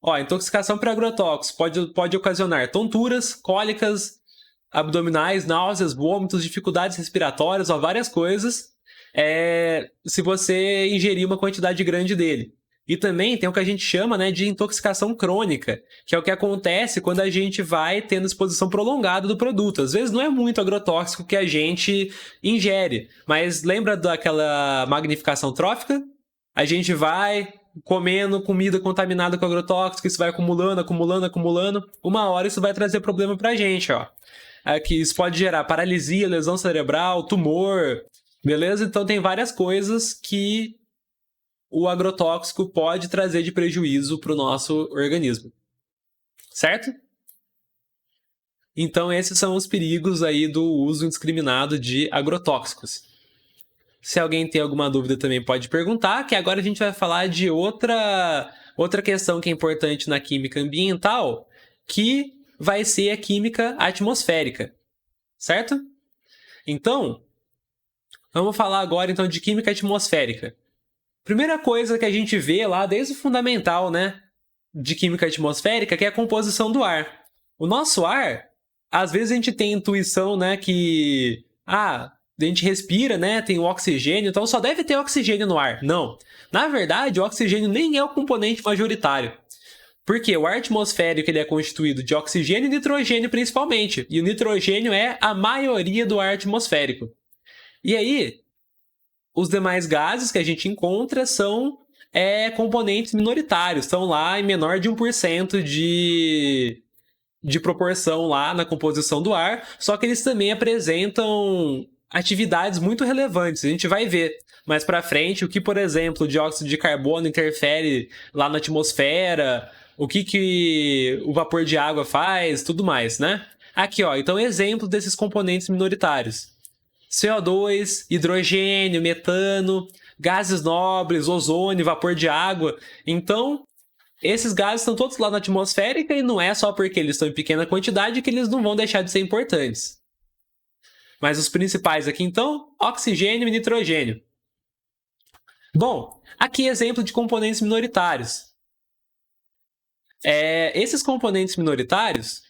Speaker 1: Ó, intoxicação por agrotóxicos pode ocasionar tonturas, cólicas abdominais, náuseas, vômitos, dificuldades respiratórias, ó, várias coisas, se você ingerir uma quantidade grande dele. E também tem o que a gente chama, né, de intoxicação crônica, que é o que acontece quando a gente vai tendo exposição prolongada do produto. Às vezes não é muito agrotóxico que a gente ingere, mas lembra daquela magnificação trófica? A gente vai comendo comida contaminada com agrotóxico, isso vai acumulando, acumulando, acumulando. Uma hora isso vai trazer problema pra gente, ó. Aqui isso pode gerar paralisia, lesão cerebral, tumor, beleza? Então tem várias coisas que o agrotóxico pode trazer de prejuízo para o nosso organismo. Certo? Então esses são os perigos aí do uso indiscriminado de agrotóxicos. Se alguém tem alguma dúvida também pode perguntar, que agora a gente vai falar de outra questão que é importante na química ambiental, que vai ser a química atmosférica. Certo? Então, vamos falar agora então de química atmosférica. Primeira coisa que a gente vê lá desde o fundamental, né, de química atmosférica, que é a composição do ar. O nosso ar, às vezes a gente tem intuição, né, que a gente respira, né, tem o oxigênio, então só deve ter oxigênio no ar. Não. Na verdade, o oxigênio nem é o componente majoritário. Porque o ar atmosférico ele é constituído de oxigênio e nitrogênio principalmente, e o nitrogênio é a maioria do ar atmosférico. E aí, os demais gases que a gente encontra são componentes minoritários, estão lá em menor de 1% de proporção lá na composição do ar, só que eles também apresentam atividades muito relevantes. A gente vai ver mais para frente o que, por exemplo, o dióxido de carbono interfere lá na atmosfera, o que o vapor de água faz, tudo mais, né? Aqui, ó, então exemplo desses componentes minoritários. CO2, hidrogênio, metano, gases nobres, ozônio, vapor de água. Então, esses gases estão todos lá na atmosférica e não é só porque eles estão em pequena quantidade que eles não vão deixar de ser importantes. Mas os principais aqui, então, oxigênio e nitrogênio. Bom, aqui exemplo de componentes minoritários. Esses componentes minoritários,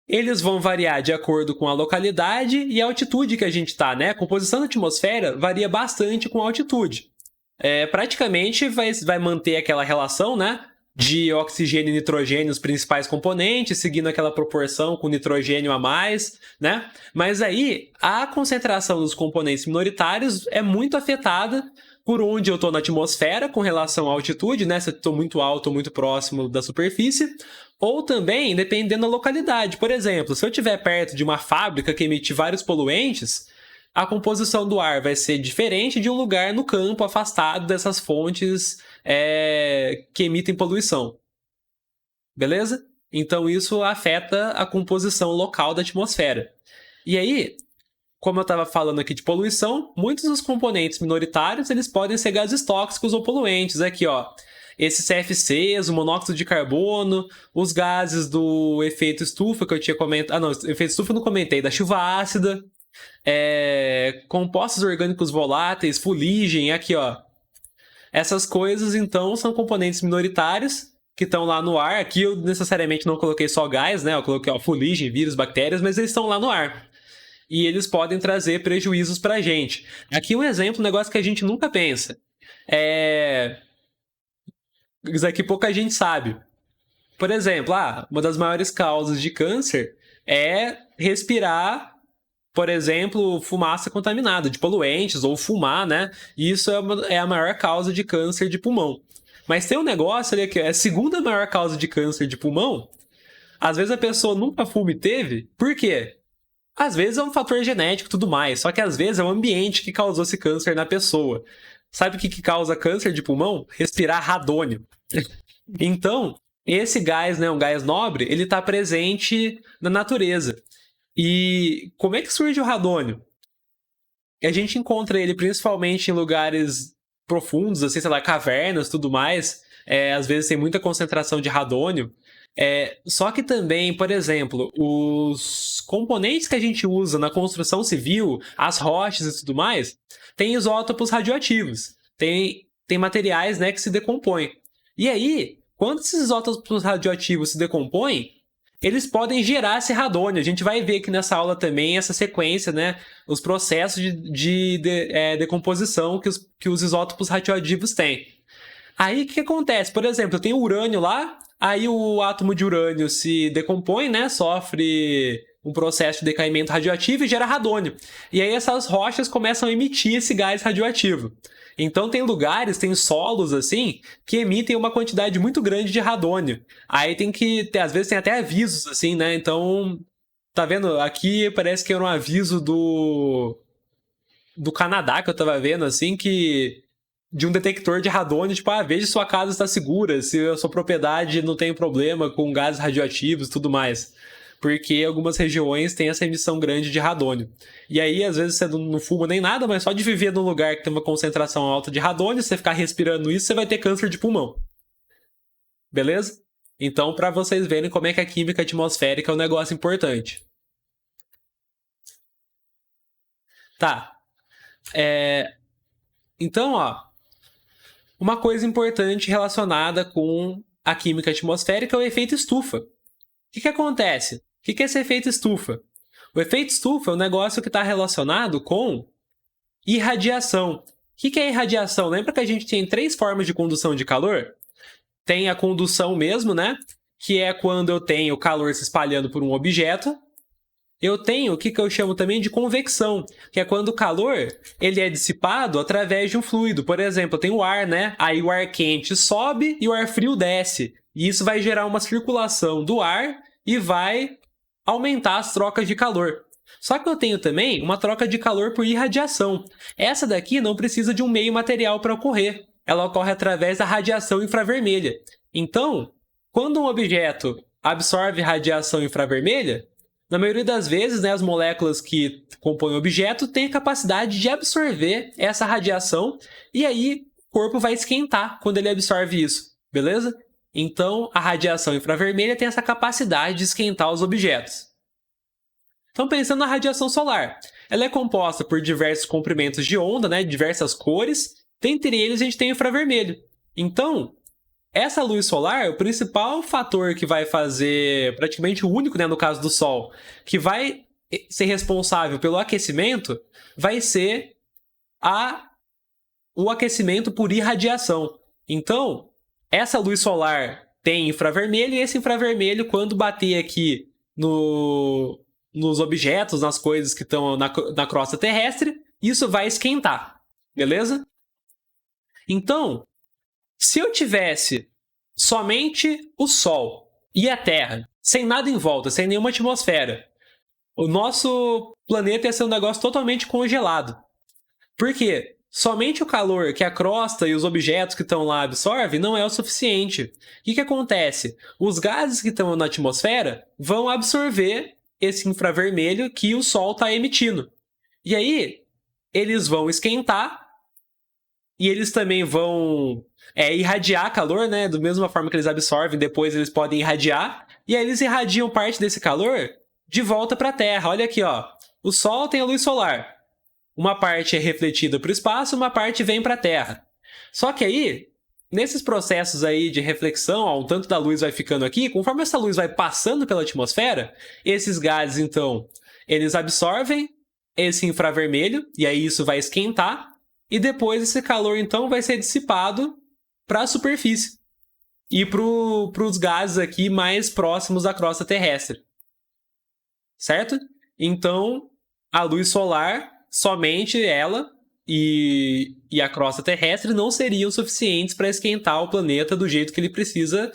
Speaker 1: eles vão variar de acordo com a localidade e a altitude que a gente está, né? A composição da atmosfera varia bastante com a altitude. Praticamente vai manter aquela relação, né? De oxigênio e nitrogênio, os principais componentes, seguindo aquela proporção com nitrogênio a mais, né? Mas aí, a concentração dos componentes minoritários é muito afetada por onde eu estou na atmosfera com relação à altitude, né? Se eu estou muito alto ou muito próximo da superfície, ou também dependendo da localidade. Por exemplo, se eu estiver perto de uma fábrica que emite vários poluentes, a composição do ar vai ser diferente de um lugar no campo afastado dessas fontes que emitem poluição. Beleza? Então isso afeta a composição local da atmosfera. E aí, como eu estava falando aqui de poluição, muitos dos componentes minoritários eles podem ser gases tóxicos ou poluentes. Aqui, ó, esses CFCs, o monóxido de carbono, os gases do efeito estufa que eu tinha comentado. Ah, não, efeito estufa eu não comentei, da chuva ácida, compostos orgânicos voláteis, fuligem, aqui, ó. Essas coisas, então, são componentes minoritários que estão lá no ar. Aqui eu necessariamente não coloquei só gás, né? Eu coloquei fuligem, vírus, bactérias, mas eles estão lá no ar. E eles podem trazer prejuízos para a gente. Aqui um exemplo, um negócio que a gente nunca pensa. Isso aqui pouca gente sabe. Por exemplo, uma das maiores causas de câncer é respirar, por exemplo, fumaça contaminada, de poluentes, ou fumar, né? E isso é a maior causa de câncer de pulmão. Mas tem um negócio ali que é a segunda maior causa de câncer de pulmão. Às vezes a pessoa nunca fuma e teve. Por quê? Às vezes é um fator genético e tudo mais, só que às vezes é o ambiente que causou esse câncer na pessoa. Sabe o que causa câncer de pulmão? Respirar radônio. Então, esse gás, né, um gás nobre, ele está presente na natureza. E como é que surge o radônio? A gente encontra ele principalmente em lugares profundos, assim, sei lá, cavernas, tudo mais. Às vezes tem muita concentração de radônio. Só que também, por exemplo, os componentes que a gente usa na construção civil, as rochas e tudo mais, tem isótopos radioativos. Tem materiais, né, que se decompõem. E aí, quando esses isótopos radioativos se decompõem, eles podem gerar esse radônio. A gente vai ver aqui nessa aula também essa sequência, né? Os processos de decomposição que os isótopos radioativos têm. Aí, o que acontece? Por exemplo, eu tenho urânio lá, aí o átomo de urânio se decompõe, né? Sofre um processo de decaimento radioativo e gera radônio. E aí essas rochas começam a emitir esse gás radioativo. Então tem lugares, tem solos assim, que emitem uma quantidade muito grande de radônio. Aí tem que ter, às vezes tem até avisos assim, né? Então, tá vendo? Aqui parece que era um aviso do Canadá que eu tava vendo, assim, que de um detector de radônio, tipo, veja se sua casa está segura, se a sua propriedade não tem problema com gases radioativos e tudo mais. Porque algumas regiões têm essa emissão grande de radônio. E aí, às vezes, você não fuma nem nada, mas só de viver num lugar que tem uma concentração alta de radônio, você ficar respirando isso, você vai ter câncer de pulmão. Beleza? Então, para vocês verem como é que a química atmosférica é um negócio importante. Tá. Então, ó, uma coisa importante relacionada com a química atmosférica é o efeito estufa. O que acontece? O que é esse efeito estufa? O efeito estufa é um negócio que está relacionado com irradiação. O que é irradiação? Lembra que a gente tem 3 formas de condução de calor? Tem a condução mesmo, né? Que é quando eu tenho calor se espalhando por um objeto. Eu tenho o que eu chamo também de convecção, que é quando o calor ele é dissipado através de um fluido. Por exemplo, eu tenho o ar, né? Aí o ar quente sobe e o ar frio desce. E isso vai gerar uma circulação do ar e vai aumentar as trocas de calor. Só que eu tenho também uma troca de calor por irradiação. Essa daqui não precisa de um meio material para ocorrer. Ela ocorre através da radiação infravermelha. Então, quando um objeto absorve radiação infravermelha, na maioria das vezes, né, as moléculas que compõem o objeto têm a capacidade de absorver essa radiação e aí o corpo vai esquentar quando ele absorve isso, beleza? Então, a radiação infravermelha tem essa capacidade de esquentar os objetos. Então, pensando na radiação solar, ela é composta por diversos comprimentos de onda, né, diversas cores, dentre eles a gente tem o infravermelho. Então, essa luz solar, o principal fator que vai fazer, praticamente o único, né, no caso do Sol, que vai ser responsável pelo aquecimento, vai ser o aquecimento por irradiação. Então, essa luz solar tem infravermelho, e esse infravermelho, quando bater aqui nos objetos, nas coisas que estão na crosta terrestre, isso vai esquentar, beleza? Então, se eu tivesse somente o Sol e a Terra, sem nada em volta, sem nenhuma atmosfera, o nosso planeta ia ser um negócio totalmente congelado. Por quê? Somente o calor que a crosta e os objetos que estão lá absorvem não é o suficiente. O que acontece? Os gases que estão na atmosfera vão absorver esse infravermelho que o Sol está emitindo. E aí, eles vão esquentar e eles também vão irradiar calor, né? Da mesma forma que eles absorvem, depois eles podem irradiar. E aí eles irradiam parte desse calor de volta para a Terra. Olha aqui, ó. O Sol tem a luz solar. Uma parte é refletida para o espaço, uma parte vem para a Terra. Só que aí, nesses processos aí de reflexão, ó, o tanto da luz vai ficando aqui, conforme essa luz vai passando pela atmosfera, esses gases, então, eles absorvem esse infravermelho, e aí isso vai esquentar, e depois esse calor, então, vai ser dissipado para a superfície e para os gases aqui mais próximos da crosta terrestre. Certo? Então, a luz solar, somente ela e a crosta terrestre não seriam suficientes para esquentar o planeta do jeito que ele precisa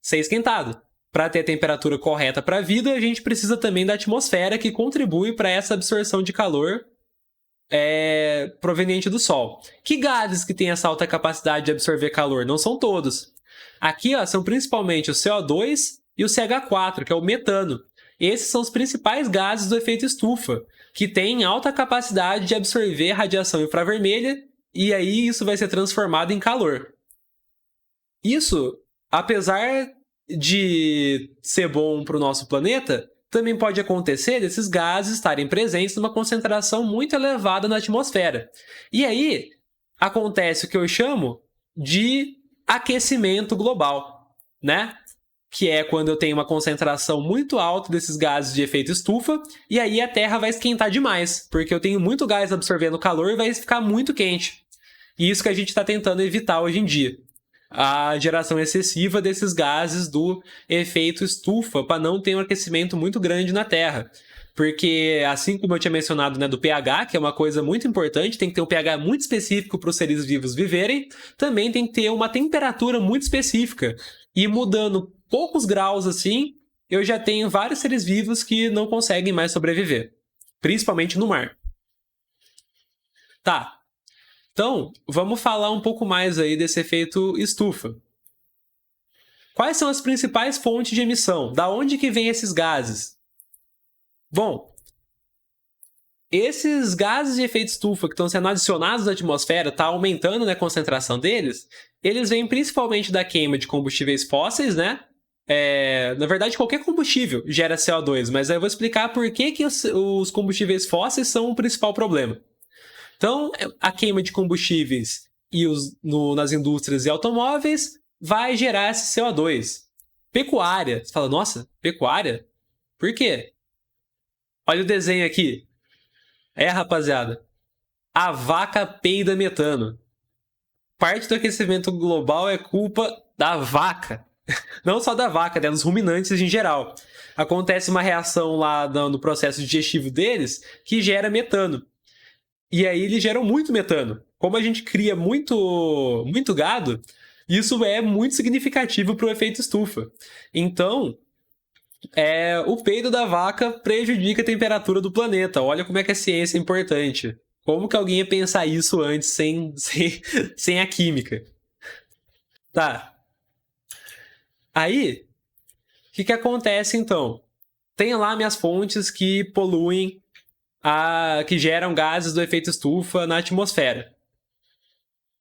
Speaker 1: ser esquentado. Para ter a temperatura correta para a vida, a gente precisa também da atmosfera, que contribui para essa absorção de calor proveniente do Sol. Que gases que têm essa alta capacidade de absorver calor? Não são todos. Aqui, ó, são principalmente o CO2 e o CH4, que é o metano. Esses são os principais gases do efeito estufa, que têm alta capacidade de absorver radiação infravermelha, e aí isso vai ser transformado em calor. Isso, apesar de ser bom para o nosso planeta, também pode acontecer desses gases estarem presentes numa concentração muito elevada na atmosfera. E aí, acontece o que eu chamo de aquecimento global, né? Que é quando eu tenho uma concentração muito alta desses gases de efeito estufa, e aí a Terra vai esquentar demais, porque eu tenho muito gás absorvendo calor e vai ficar muito quente. E isso que a gente está tentando evitar hoje em dia. A geração excessiva desses gases do efeito estufa, para não ter um aquecimento muito grande na Terra. Porque, assim como eu tinha mencionado, né, do pH, que é uma coisa muito importante, tem que ter um pH muito específico para os seres vivos viverem, também tem que ter uma temperatura muito específica. E mudando poucos graus assim, eu já tenho vários seres vivos que não conseguem mais sobreviver. Principalmente no mar. Tá. Então, vamos falar um pouco mais aí desse efeito estufa. Quais são as principais fontes de emissão? Da onde que vêm esses gases? Bom, esses gases de efeito estufa que estão sendo adicionados à atmosfera, está aumentando, né, a concentração deles, eles vêm principalmente da queima de combustíveis fósseis, né? Na verdade, qualquer combustível gera CO2, mas aí eu vou explicar por que os combustíveis fósseis são o principal problema. Então, a queima de combustíveis nas indústrias e automóveis vai gerar esse CO2. Pecuária. Você fala, nossa, pecuária? Por quê? Olha o desenho aqui. Rapaziada. A vaca peida metano. Parte do aquecimento global é culpa da vaca. Não só da vaca, né? Dos ruminantes em geral. Acontece uma reação lá no processo digestivo deles que gera metano. E aí eles geram muito metano. Como a gente cria muito gado, isso é muito significativo para o efeito estufa. Então, o peido da vaca prejudica a temperatura do planeta. Olha como é que a ciência é importante. Como que alguém ia pensar isso antes sem a química? Tá. Aí, o que acontece então? Tem lá minhas fontes que poluem, que geram gases do efeito estufa na atmosfera.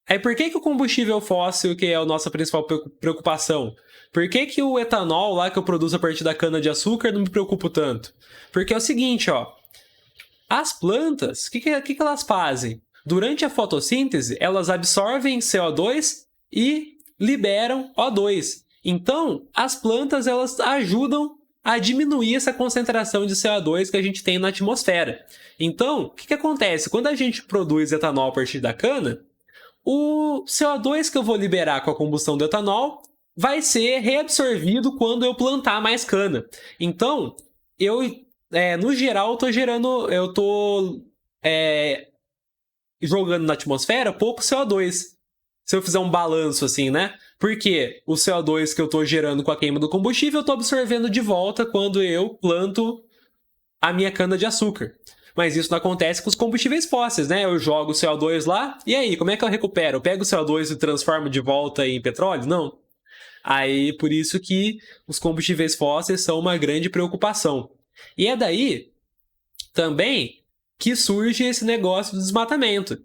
Speaker 1: Aí por que o combustível fóssil, que é a nossa principal preocupação, por que o etanol lá que eu produzo a partir da cana-de-açúcar não me preocupa tanto? Porque é o seguinte, ó. As plantas, o que elas fazem? Durante a fotossíntese, elas absorvem CO2 e liberam O2. Então, as plantas elas ajudam a diminuir essa concentração de CO2 que a gente tem na atmosfera. Então, o que acontece? Quando a gente produz etanol a partir da cana, o CO2 que eu vou liberar com a combustão do etanol vai ser reabsorvido quando eu plantar mais cana. Então, no geral, eu tô jogando na atmosfera pouco CO2. Se eu fizer um balanço assim, né? Porque o CO2 que eu tô gerando com a queima do combustível, eu tô absorvendo de volta quando eu planto a minha cana de açúcar. Mas isso não acontece com os combustíveis fósseis, né? Eu jogo o CO2 lá, e aí, como é que eu recupero? Eu pego o CO2 e transformo de volta em petróleo? Não. Aí, por isso que os combustíveis fósseis são uma grande preocupação. E é daí, também, que surge esse negócio do desmatamento.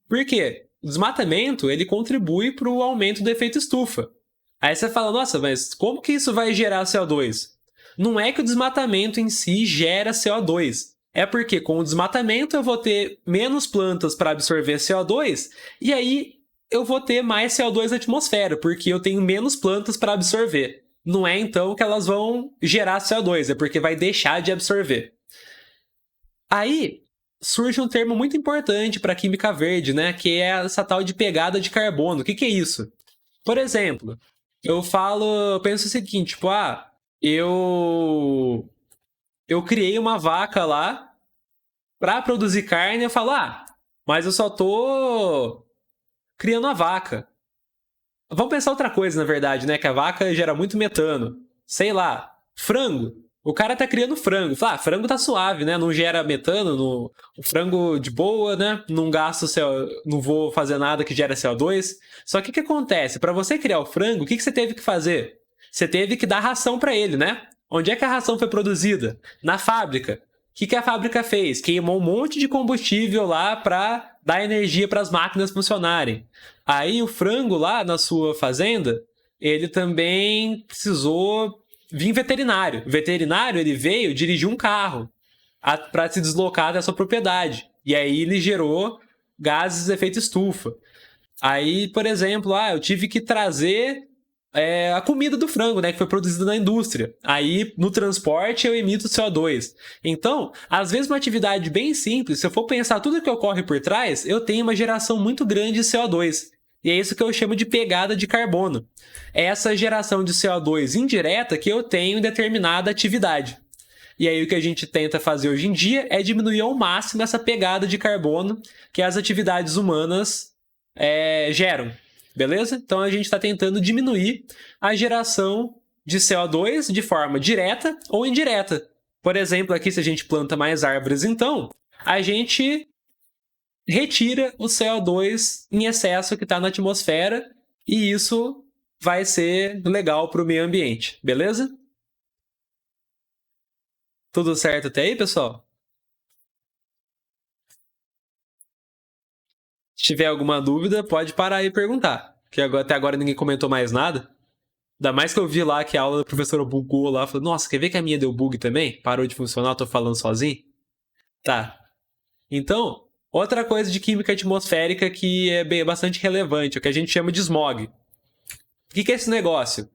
Speaker 1: Por quê? O desmatamento, ele contribui para o aumento do efeito estufa. Aí você fala, nossa, mas como que isso vai gerar CO2? Não é que o desmatamento em si gera CO2. É porque com o desmatamento eu vou ter menos plantas para absorver CO2 e aí eu vou ter mais CO2 na atmosfera, porque eu tenho menos plantas para absorver. Não é então que elas vão gerar CO2, é porque vai deixar de absorver. Aí surge um termo muito importante para a química verde, né? Que é essa tal de pegada de carbono. O que é isso? Por exemplo, eu penso o seguinte, tipo, eu criei uma vaca lá para produzir carne, eu falo, mas eu só tô criando a vaca. Vamos pensar outra coisa, na verdade, né? Que a vaca gera muito metano. Sei lá, frango. O cara tá criando frango. Fala, frango tá suave, né? Não gera metano, o frango de boa, né? Não gasto não vou fazer nada que gera CO2. Só que o que acontece? Para você criar o frango, o que você teve que fazer? Você teve que dar ração para ele, né? Onde é que a ração foi produzida? Na fábrica. O que a fábrica fez? Queimou um monte de combustível lá para dar energia para as máquinas funcionarem. Aí o frango lá na sua fazenda, ele também precisou vir veterinário. O veterinário, ele veio dirigir um carro para se deslocar até a sua propriedade. E aí ele gerou gases de efeito estufa. Aí, por exemplo, eu tive que trazer a comida do frango, né, que foi produzida na indústria. Aí, no transporte, eu emito CO2. Então, às vezes, uma atividade bem simples, se eu for pensar tudo que ocorre por trás, eu tenho uma geração muito grande de CO2. E é isso que eu chamo de pegada de carbono. É essa geração de CO2 indireta que eu tenho em determinada atividade. E aí o que a gente tenta fazer hoje em dia é diminuir ao máximo essa pegada de carbono que as atividades humanas geram. Beleza? Então a gente está tentando diminuir a geração de CO2 de forma direta ou indireta. Por exemplo, aqui se a gente planta mais árvores, então, a gente retira o CO2 em excesso que está na atmosfera e isso vai ser legal para o meio ambiente. Beleza? Tudo certo até aí, pessoal? Se tiver alguma dúvida, pode parar aí e perguntar. Que até agora ninguém comentou mais nada. Ainda mais que eu vi lá que a aula da professora bugou lá. Falei, nossa, quer ver que a minha deu bug também? Parou de funcionar, tô falando sozinho? Tá. Então, outra coisa de química atmosférica que é bastante relevante, o que a gente chama de smog. O que é esse negócio?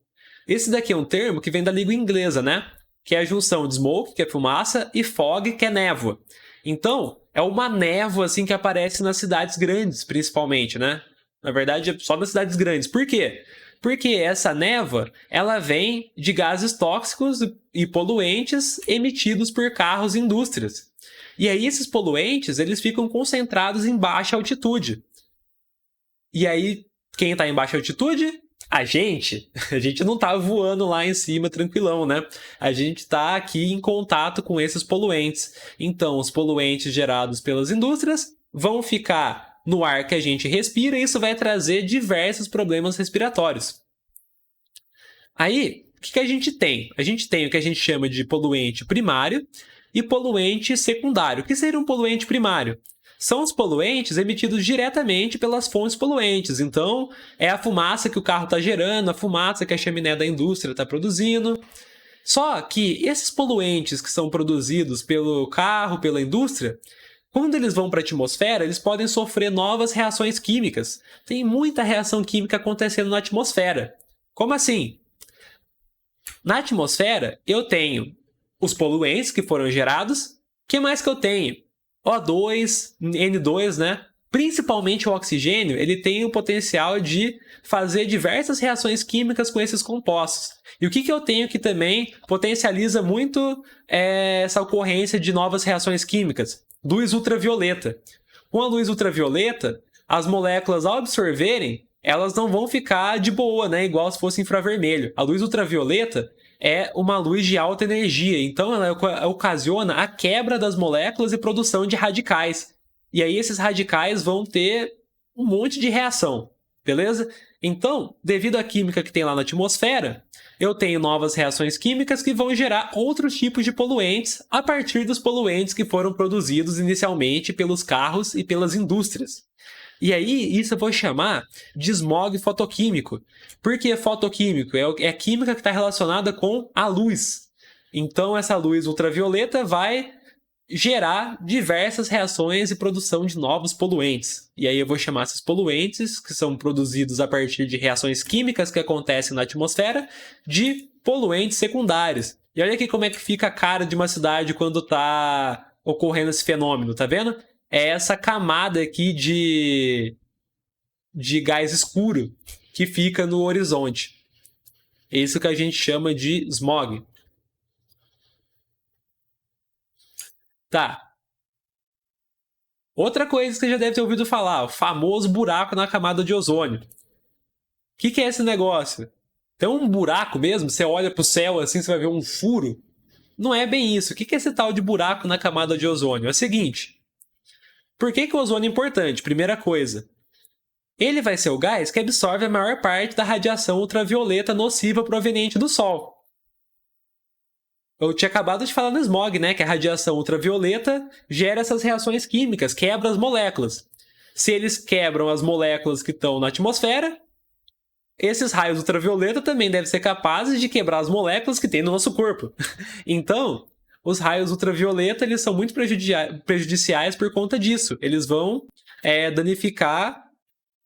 Speaker 1: Esse daqui é um termo que vem da língua inglesa, né? Que é a junção de smoke, que é fumaça, e fog, que é névoa. Então, é uma névoa assim que aparece nas cidades grandes, principalmente, né? Na verdade, é só nas cidades grandes. Por quê? Porque essa névoa, ela vem de gases tóxicos e poluentes emitidos por carros e indústrias. E aí esses poluentes, eles ficam concentrados em baixa altitude. E aí, quem está em baixa altitude? A gente não tá voando lá em cima tranquilão, né? A gente está aqui em contato com esses poluentes. Então, os poluentes gerados pelas indústrias vão ficar no ar que a gente respira e isso vai trazer diversos problemas respiratórios. Aí, o que a gente tem? A gente tem o que a gente chama de poluente primário e poluente secundário. O que seria um poluente primário? São os poluentes emitidos diretamente pelas fontes poluentes. Então, é a fumaça que o carro está gerando, a fumaça que a chaminé da indústria está produzindo. Só que esses poluentes que são produzidos pelo carro, pela indústria, quando eles vão para a atmosfera, eles podem sofrer novas reações químicas. Tem muita reação química acontecendo na atmosfera. Como assim? Na atmosfera, eu tenho os poluentes que foram gerados. O que mais que eu tenho? O2, N2, né? Principalmente o oxigênio, ele tem o potencial de fazer diversas reações químicas com esses compostos. E o que eu tenho que também potencializa muito essa ocorrência de novas reações químicas? Luz ultravioleta. Com a luz ultravioleta, as moléculas, ao absorverem, elas não vão ficar de boa, né? Igual se fosse infravermelho. A luz ultravioleta é uma luz de alta energia, então ela ocasiona a quebra das moléculas e produção de radicais. E aí esses radicais vão ter um monte de reação, beleza? Então, devido à química que tem lá na atmosfera, eu tenho novas reações químicas que vão gerar outros tipos de poluentes a partir dos poluentes que foram produzidos inicialmente pelos carros e pelas indústrias. E aí, isso eu vou chamar de smog fotoquímico. Por que fotoquímico? É a química que está relacionada com a luz. Então, essa luz ultravioleta vai gerar diversas reações e produção de novos poluentes. E aí eu vou chamar esses poluentes, que são produzidos a partir de reações químicas que acontecem na atmosfera, de poluentes secundários. E olha aqui como é que fica a cara de uma cidade quando está ocorrendo esse fenômeno, tá vendo? É essa camada aqui de gás escuro que fica no horizonte. É isso que a gente chama de smog. Tá. Outra coisa que você já deve ter ouvido falar, o famoso buraco na camada de ozônio. O que é esse negócio? Tem um buraco mesmo? Você olha pro céu assim, você vai ver um furo? Não é bem isso. O que é esse tal de buraco na camada de ozônio? É o seguinte. Por que o ozônio é importante? Primeira coisa. Ele vai ser o gás que absorve a maior parte da radiação ultravioleta nociva proveniente do Sol. Eu tinha acabado de falar no smog, né? Que a radiação ultravioleta gera essas reações químicas, quebra as moléculas. Se eles quebram as moléculas que estão na atmosfera, esses raios ultravioleta também devem ser capazes de quebrar as moléculas que tem no nosso corpo. Então, os raios ultravioleta eles são muito prejudiciais por conta disso. Eles vão danificar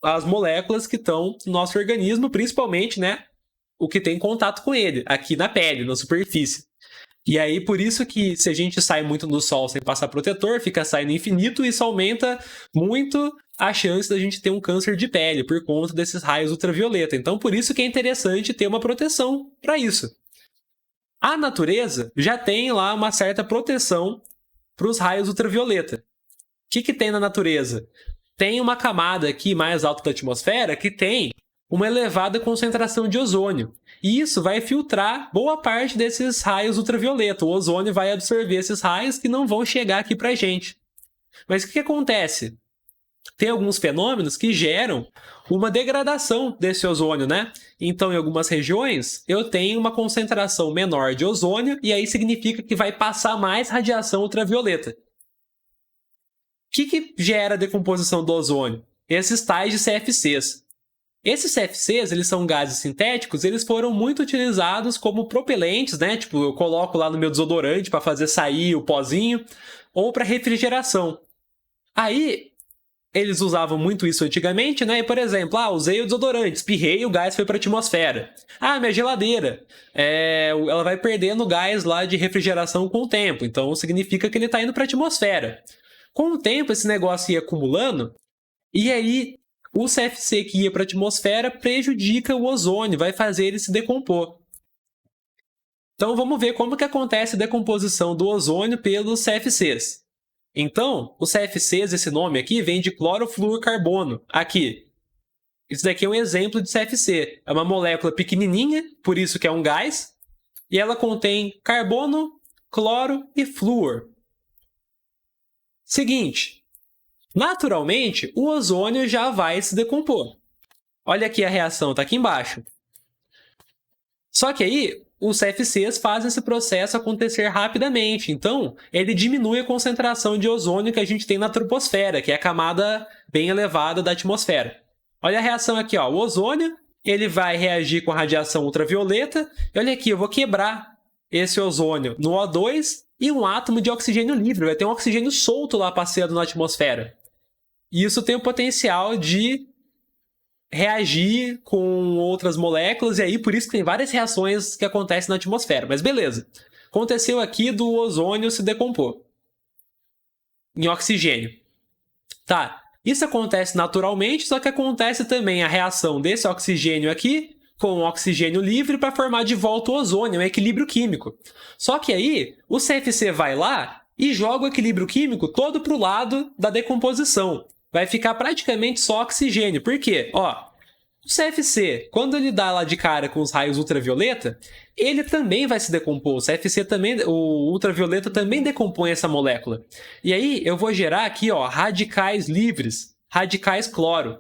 Speaker 1: as moléculas que estão no nosso organismo, principalmente, né, o que tem contato com ele, aqui na pele, na superfície. E aí, por isso que se a gente sai muito no sol sem passar protetor, fica saindo infinito e isso aumenta muito a chance da gente ter um câncer de pele por conta desses raios ultravioleta. Então, por isso que é interessante ter uma proteção para isso. A natureza já tem lá uma certa proteção para os raios ultravioleta. O que tem na natureza? Tem uma camada aqui mais alta da atmosfera que tem uma elevada concentração de ozônio. E isso vai filtrar boa parte desses raios ultravioleta. O ozônio vai absorver esses raios que não vão chegar aqui pra gente. Mas o que acontece? Tem alguns fenômenos que geram uma degradação desse ozônio, né? Então, em algumas regiões, eu tenho uma concentração menor de ozônio e aí significa que vai passar mais radiação ultravioleta. O que gera a decomposição do ozônio? Esses tais de CFCs. Esses CFCs, eles são gases sintéticos, eles foram muito utilizados como propelentes, né? Tipo, eu coloco lá no meu desodorante para fazer sair o pozinho, ou para refrigeração. Aí, eles usavam muito isso antigamente, né? E, por exemplo, usei o desodorante, espirrei e o gás foi para a atmosfera. Minha geladeira, ela vai perdendo gás lá de refrigeração com o tempo, então significa que ele está indo para a atmosfera. Com o tempo, esse negócio ia acumulando, e aí o CFC que ia para a atmosfera prejudica o ozônio, vai fazer ele se decompor. Então, vamos ver como que acontece a decomposição do ozônio pelos CFCs. Então, os CFCs, esse nome aqui, vem de clorofluorcarbono. Aqui. Isso daqui é um exemplo de CFC. É uma molécula pequenininha, por isso que é um gás, e ela contém carbono, cloro e flúor. Seguinte, naturalmente, o ozônio já vai se decompor. Olha aqui a reação, está aqui embaixo. Só que aí, os CFCs fazem esse processo acontecer rapidamente. Então, ele diminui a concentração de ozônio que a gente tem na troposfera, que é a camada bem elevada da atmosfera. Olha a reação aqui, ó. O ozônio, ele vai reagir com a radiação ultravioleta. E olha aqui, eu vou quebrar esse ozônio no O2 e um átomo de oxigênio livre. Vai ter um oxigênio solto lá passeando na atmosfera. E isso tem o potencial de reagir com outras moléculas, e aí por isso que tem várias reações que acontecem na atmosfera. Mas beleza. Aconteceu aqui do ozônio se decompor em oxigênio. Tá, isso acontece naturalmente, só que acontece também a reação desse oxigênio aqui com o oxigênio livre para formar de volta o ozônio, um equilíbrio químico. Só que aí o CFC vai lá e joga o equilíbrio químico todo para o lado da decomposição. Vai ficar praticamente só oxigênio. Por quê? O CFC, quando ele dá lá de cara com os raios ultravioleta, ele também vai se decompor. O CFC também, o ultravioleta também decompõe essa molécula. E aí eu vou gerar aqui, radicais livres, radicais cloro.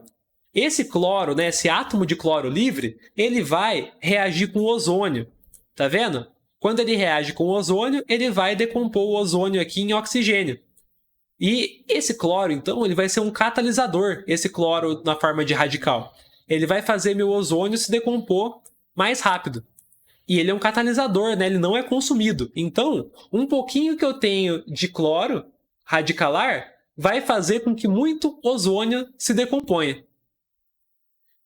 Speaker 1: Esse cloro, né, esse átomo de cloro livre, ele vai reagir com o ozônio. Tá vendo? Quando ele reage com o ozônio, ele vai decompor o ozônio aqui em oxigênio. E esse cloro, então, ele vai ser um catalisador, esse cloro na forma de radical. Ele vai fazer meu ozônio se decompor mais rápido. E ele é um catalisador, né? Ele não é consumido. Então, um pouquinho que eu tenho de cloro radicalar vai fazer com que muito ozônio se decomponha.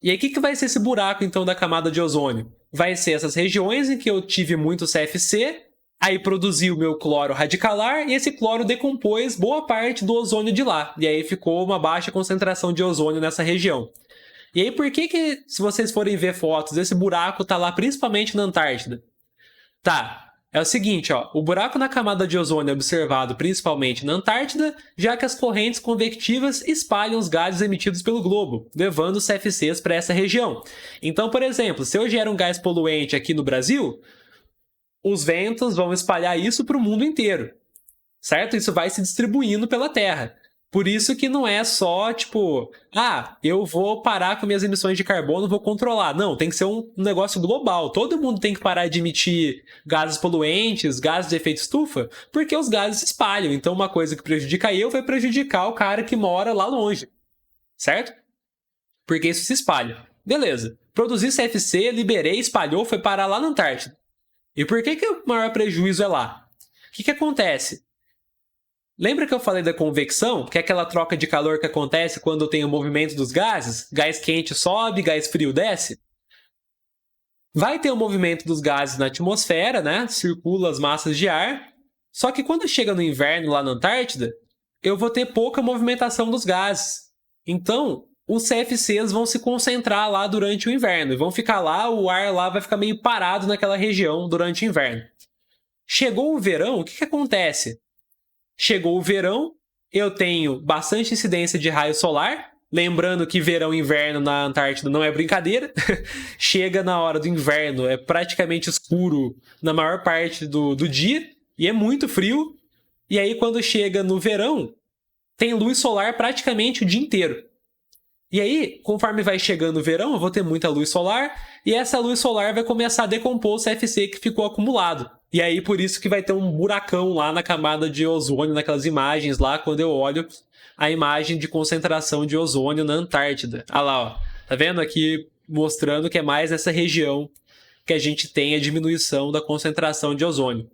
Speaker 1: E aí, o que vai ser esse buraco, então, da camada de ozônio? Vai ser essas regiões em que eu tive muito CFC, aí produziu o meu cloro radicalar e esse cloro decompôs boa parte do ozônio de lá. E aí ficou uma baixa concentração de ozônio nessa região. E aí por que, se vocês forem ver fotos, esse buraco tá lá principalmente na Antártida? Tá, é o seguinte, o buraco na camada de ozônio é observado principalmente na Antártida, já que as correntes convectivas espalham os gases emitidos pelo globo, levando os CFCs para essa região. Então, por exemplo, se eu gero um gás poluente aqui no Brasil, os ventos vão espalhar isso para o mundo inteiro, certo? Isso vai se distribuindo pela Terra. Por isso que não é só, tipo, eu vou parar com minhas emissões de carbono, vou controlar. Não, tem que ser um negócio global. Todo mundo tem que parar de emitir gases poluentes, gases de efeito estufa, porque os gases se espalham. Então, uma coisa que prejudica eu vai prejudicar o cara que mora lá longe, certo? Porque isso se espalha. Beleza. Produzi CFC, liberei, espalhou, foi parar lá na Antártida. E por que o maior prejuízo é lá? O que acontece? Lembra que eu falei da convecção, que é aquela troca de calor que acontece quando tem o movimento dos gases? Gás quente sobe, gás frio desce? Vai ter o movimento dos gases na atmosfera, né? Circula as massas de ar. Só que quando chega no inverno lá na Antártida, eu vou ter pouca movimentação dos gases. Então, os CFCs vão se concentrar lá durante o inverno. E vão ficar lá, o ar lá vai ficar meio parado naquela região durante o inverno. Chegou o verão, o que acontece? Chegou o verão, eu tenho bastante incidência de raio solar. Lembrando que verão e inverno na Antártida não é brincadeira. Chega na hora do inverno, é praticamente escuro na maior parte do dia. E é muito frio. E aí, quando chega no verão, tem luz solar praticamente o dia inteiro. E aí, conforme vai chegando o verão, eu vou ter muita luz solar. E essa luz solar vai começar a decompor o CFC que ficou acumulado. E aí, por isso que vai ter um buracão lá na camada de ozônio, naquelas imagens lá, quando eu olho a imagem de concentração de ozônio na Antártida. Olha lá, Tá vendo aqui mostrando que é mais nessa região que a gente tem a diminuição da concentração de ozônio.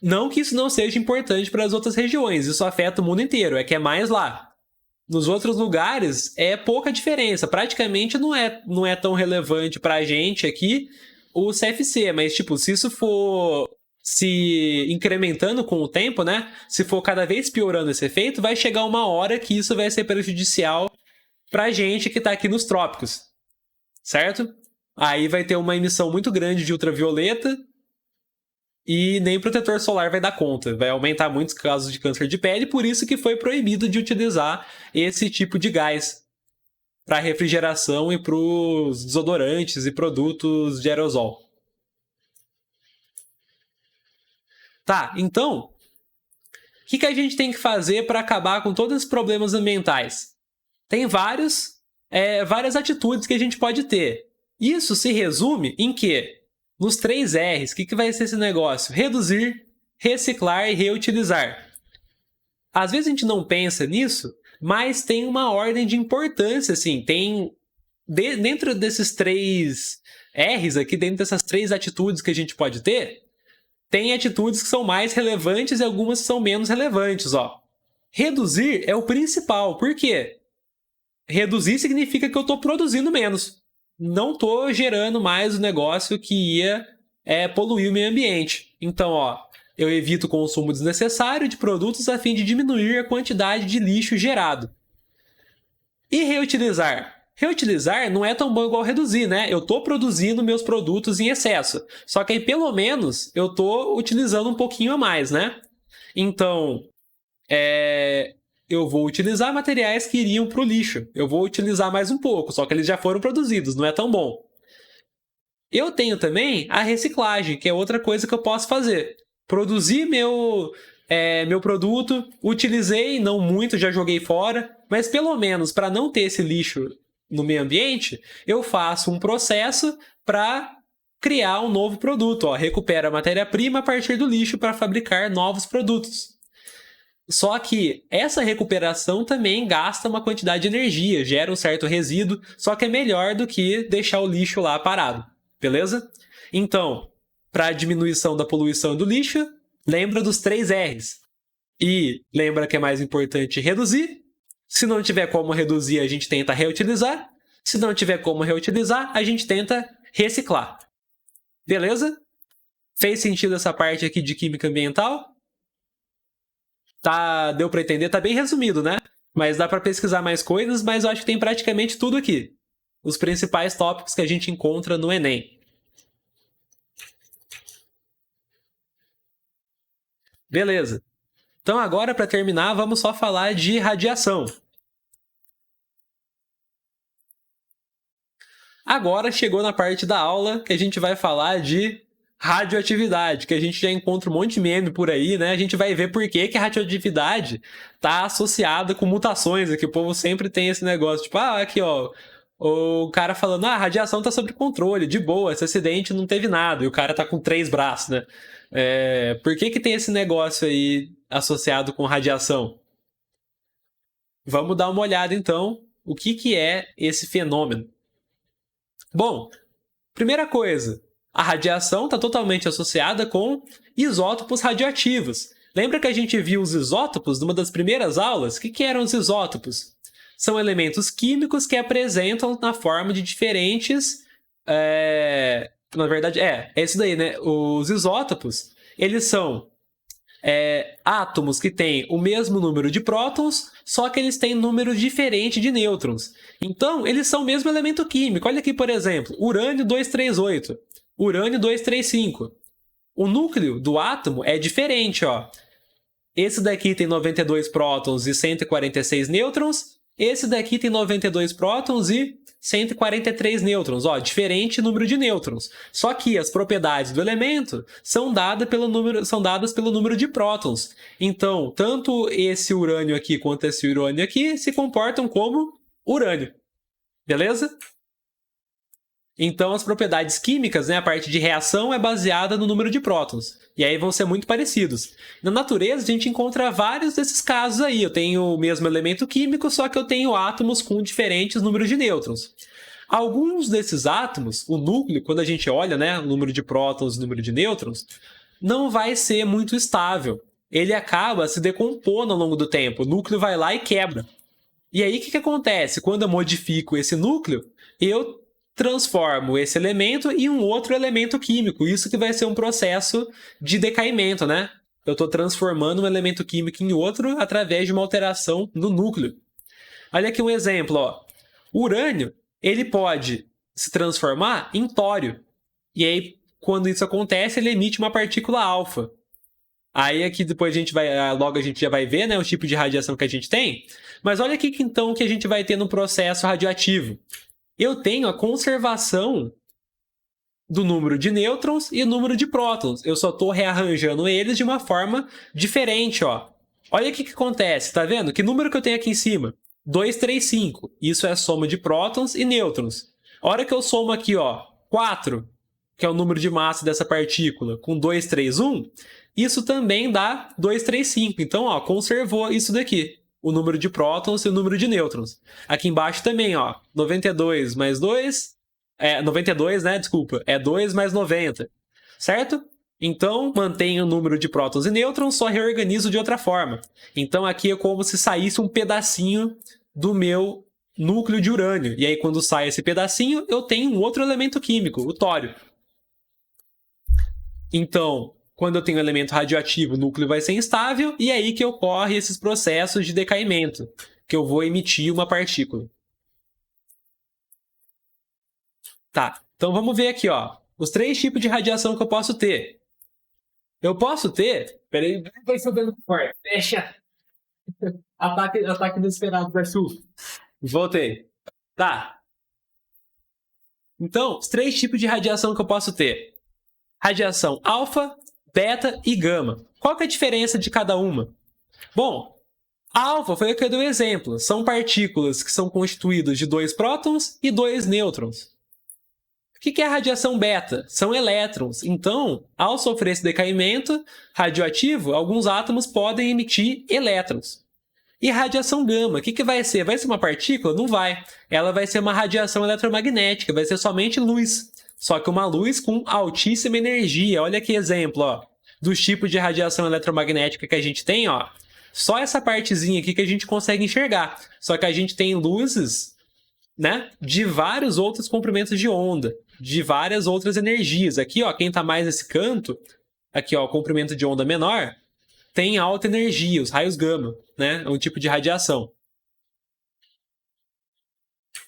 Speaker 1: Não que isso não seja importante para as outras regiões, isso afeta o mundo inteiro, é que é mais lá. Nos outros lugares é pouca diferença, praticamente não é tão relevante para a gente aqui o CFC, mas tipo, se isso for se incrementando com o tempo, né? Se for cada vez piorando esse efeito, vai chegar uma hora que isso vai ser prejudicial para a gente que está aqui nos trópicos, certo? Aí vai ter uma emissão muito grande de ultravioleta e nem protetor solar vai dar conta. Vai aumentar muitos casos de câncer de pele, por isso que foi proibido de utilizar esse tipo de gás para refrigeração e para os desodorantes e produtos de aerosol. Tá, então, o que a gente tem que fazer para acabar com todos os problemas ambientais? Tem várias atitudes que a gente pode ter. Isso se resume em quê? Nos 3 R's, o que vai ser esse negócio? Reduzir, reciclar e reutilizar. Às vezes a gente não pensa nisso, mas tem uma ordem de importância, assim. Dentro desses 3 R's aqui, dentro dessas 3 atitudes que a gente pode ter, tem atitudes que são mais relevantes e algumas que são menos relevantes, ó. Reduzir é o principal. Por quê? Reduzir significa que eu estou produzindo menos. Não estou gerando mais o negócio que ia poluir o meio ambiente. Então, ó, eu evito o consumo desnecessário de produtos a fim de diminuir a quantidade de lixo gerado. E reutilizar? Reutilizar não é tão bom igual reduzir, né? Eu estou produzindo meus produtos em excesso. Só que aí, pelo menos, eu estou utilizando um pouquinho a mais, né? Então, eu vou utilizar materiais que iriam para o lixo. Eu vou utilizar mais um pouco, só que eles já foram produzidos, não é tão bom. Eu tenho também a reciclagem, que é outra coisa que eu posso fazer. Produzir meu produto, utilizei, não muito, já joguei fora, mas pelo menos para não ter esse lixo no meio ambiente, eu faço um processo para criar um novo produto. Ó, recupera a matéria-prima a partir do lixo para fabricar novos produtos. Só que essa recuperação também gasta uma quantidade de energia, gera um certo resíduo, só que é melhor do que deixar o lixo lá parado, beleza? Então, para a diminuição da poluição do lixo, lembra dos 3 R's. E lembra que é mais importante reduzir. Se não tiver como reduzir, a gente tenta reutilizar. Se não tiver como reutilizar, a gente tenta reciclar. Beleza? Fez sentido essa parte aqui de química ambiental? Deu para entender? Tá bem resumido, né? Mas dá para pesquisar mais coisas, mas eu acho que tem praticamente tudo aqui. Os principais tópicos que a gente encontra no Enem. Beleza. Então agora, para terminar, vamos só falar de radiação. Agora chegou na parte da aula que a gente vai falar de radioatividade, que a gente já encontra um monte de meme por aí, né? A gente vai ver por que a radioatividade está associada com mutações aqui. O povo sempre tem esse negócio, tipo, aqui, ó, o cara falando, a radiação tá sob controle, de boa, esse acidente não teve nada, e o cara tá com 3 braços, né? Por que tem esse negócio aí associado com radiação? Vamos dar uma olhada, então, o que é esse fenômeno. Bom, primeira coisa, a radiação está totalmente associada com isótopos radioativos. Lembra que a gente viu os isótopos numa das primeiras aulas? O que eram os isótopos? São elementos químicos que apresentam na forma de diferentes... Na verdade, é isso daí, né? Os isótopos, eles são átomos que têm o mesmo número de prótons, só que eles têm números diferentes de nêutrons. Então, eles são o mesmo elemento químico. Olha aqui, por exemplo, urânio 238, urânio 235. O núcleo do átomo é diferente, ó. Esse daqui tem 92 prótons e 146 nêutrons. Esse daqui tem 92 prótons e 143 nêutrons. Ó, diferente número de nêutrons. Só que as propriedades do elemento são dadas pelo número de prótons. Então, tanto esse urânio aqui quanto esse urânio aqui se comportam como urânio. Beleza? Então, as propriedades químicas, né, a parte de reação é baseada no número de prótons. E aí vão ser muito parecidos. Na natureza, a gente encontra vários desses casos aí. Eu tenho o mesmo elemento químico, só que eu tenho átomos com diferentes números de nêutrons. Alguns desses átomos, o núcleo, quando a gente olha, né, o número de prótons e o número de nêutrons, não vai ser muito estável. Ele acaba se decompondo ao longo do tempo. O núcleo vai lá e quebra. E aí, o que acontece? Quando eu modifico esse núcleo, eu transformo esse elemento em um outro elemento químico. Isso que vai ser um processo de decaimento, né? Eu estou transformando um elemento químico em outro através de uma alteração no núcleo. Olha aqui um exemplo, ó. O urânio, ele pode se transformar em tório. E aí, quando isso acontece, ele emite uma partícula alfa. Aí aqui depois logo a gente já vai ver, né, o tipo de radiação que a gente tem. Mas olha aqui então que a gente vai ter no processo radioativo. Eu tenho a conservação do número de nêutrons e o número de prótons. Eu só estou rearranjando eles de uma forma diferente, ó. Olha o que acontece, tá vendo? Que número que eu tenho aqui em cima? 235. Isso é a soma de prótons e nêutrons. A hora que eu somo aqui, ó, 4, que é o número de massa dessa partícula, com 231, isso também dá 235. Então, ó, conservou isso daqui. O número de prótons e o número de nêutrons. Aqui embaixo também, ó, 92 mais 2... 92, né? Desculpa. É 2 mais 90. Certo? Então, mantenho o número de prótons e nêutrons, só reorganizo de outra forma. Então, aqui é como se saísse um pedacinho do meu núcleo de urânio. E aí, quando sai esse pedacinho, eu tenho um outro elemento químico, o tório. Então, quando eu tenho um elemento radioativo, o núcleo vai ser instável, e é aí que ocorre esses processos de decaimento, que eu vou emitir uma partícula. Tá, então vamos ver aqui, ó, os 3 tipos de radiação que eu posso ter. Eu posso ter... Peraí, vai subindo forte. Fecha! Ataque inesperado, Barçu. Voltei. Tá. Então, os 3 tipos de radiação que eu posso ter. Radiação alfa, beta e gama. Qual que é a diferença de cada uma? Bom, alfa foi o que eu dei um exemplo. São partículas que são constituídas de 2 prótons e 2 nêutrons. O que é a radiação beta? São elétrons. Então, ao sofrer esse decaimento radioativo, alguns átomos podem emitir elétrons. E radiação gama, o que vai ser? Vai ser uma partícula? Não vai. Ela vai ser uma radiação eletromagnética, vai ser somente luz. Só que uma luz com altíssima energia. Olha que exemplo, ó, dos tipos de radiação eletromagnética que a gente tem, ó. Só essa partezinha aqui que a gente consegue enxergar. Só que a gente tem luzes, né, de vários outros comprimentos de onda, de várias outras energias. Aqui, ó, quem está mais nesse canto, aqui, ó, o comprimento de onda menor, tem alta energia, os raios gama, né? É um tipo de radiação.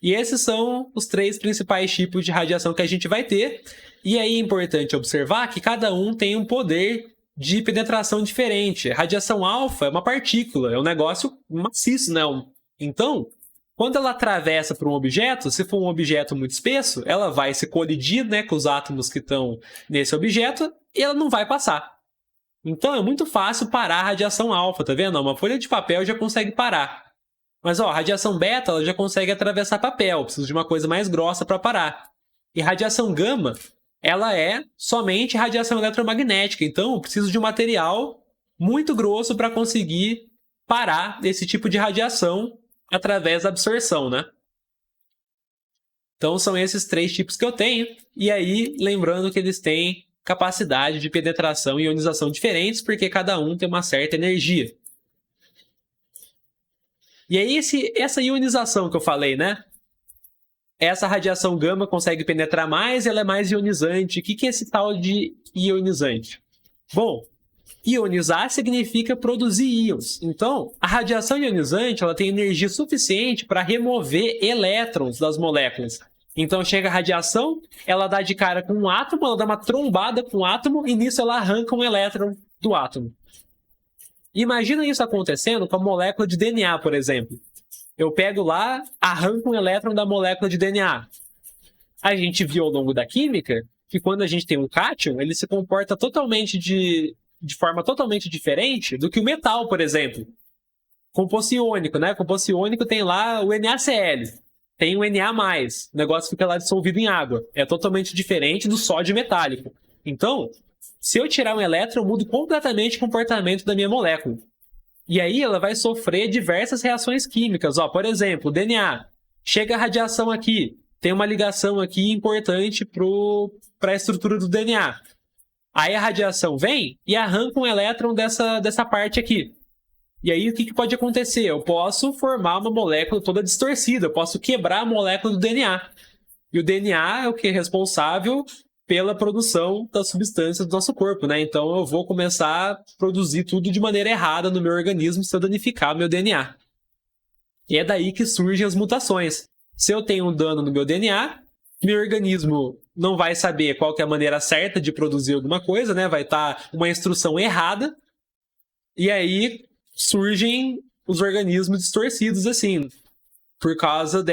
Speaker 1: E esses são os 3 principais tipos de radiação que a gente vai ter. E aí é importante observar que cada um tem um poder de penetração diferente. A radiação alfa é uma partícula, é um negócio maciço, né? Então, quando ela atravessa por um objeto, se for um objeto muito espesso, ela vai se colidir, né, com os átomos que estão nesse objeto e ela não vai passar. Então é muito fácil parar a radiação alfa, tá vendo? Uma folha de papel já consegue parar. Mas ó, a radiação beta ela já consegue atravessar papel, precisa de uma coisa mais grossa para parar. E radiação gama, ela é somente radiação eletromagnética, então eu preciso de um material muito grosso para conseguir parar esse tipo de radiação através da absorção, né? Então são esses 3 tipos que eu tenho, e aí lembrando que eles têm capacidade de penetração e ionização diferentes, porque cada um tem uma certa energia. E aí essa ionização que eu falei, né? Essa radiação gama consegue penetrar mais, ela é mais ionizante. O que é esse tal de ionizante? Bom, ionizar significa produzir íons. Então, a radiação ionizante ela tem energia suficiente para remover elétrons das moléculas. Então, chega a radiação, ela dá de cara com um átomo, ela dá uma trombada com um átomo e nisso ela arranca um elétron do átomo. Imagina isso acontecendo com a molécula de DNA, por exemplo. Eu pego lá, arranco um elétron da molécula de DNA. A gente viu ao longo da química que quando a gente tem um cátion, ele se comporta totalmente de forma totalmente diferente do que o metal, por exemplo. Composto iônico, né? Composto iônico tem lá o NaCl. tem um Na+. O negócio fica lá dissolvido em água. É totalmente diferente do sódio metálico. Então, se eu tirar um elétron, eu mudo completamente o comportamento da minha molécula. E aí ela vai sofrer diversas reações químicas. Ó, por exemplo, o DNA. Chega a radiação aqui. Tem uma ligação aqui importante para a estrutura do DNA. Aí a radiação vem e arranca um elétron dessa parte aqui. E aí o que pode acontecer? Eu posso formar uma molécula toda distorcida. Eu posso quebrar a molécula do DNA. E o DNA é o que é responsável pela produção das substâncias do nosso corpo, né? Então eu vou começar a produzir tudo de maneira errada no meu organismo se eu danificar o meu DNA. E é daí que surgem as mutações. Se eu tenho um dano no meu DNA, meu organismo não vai saber qual que é a maneira certa de produzir alguma coisa, né? Vai estar uma instrução errada. E aí surgem os organismos distorcidos, assim, por causa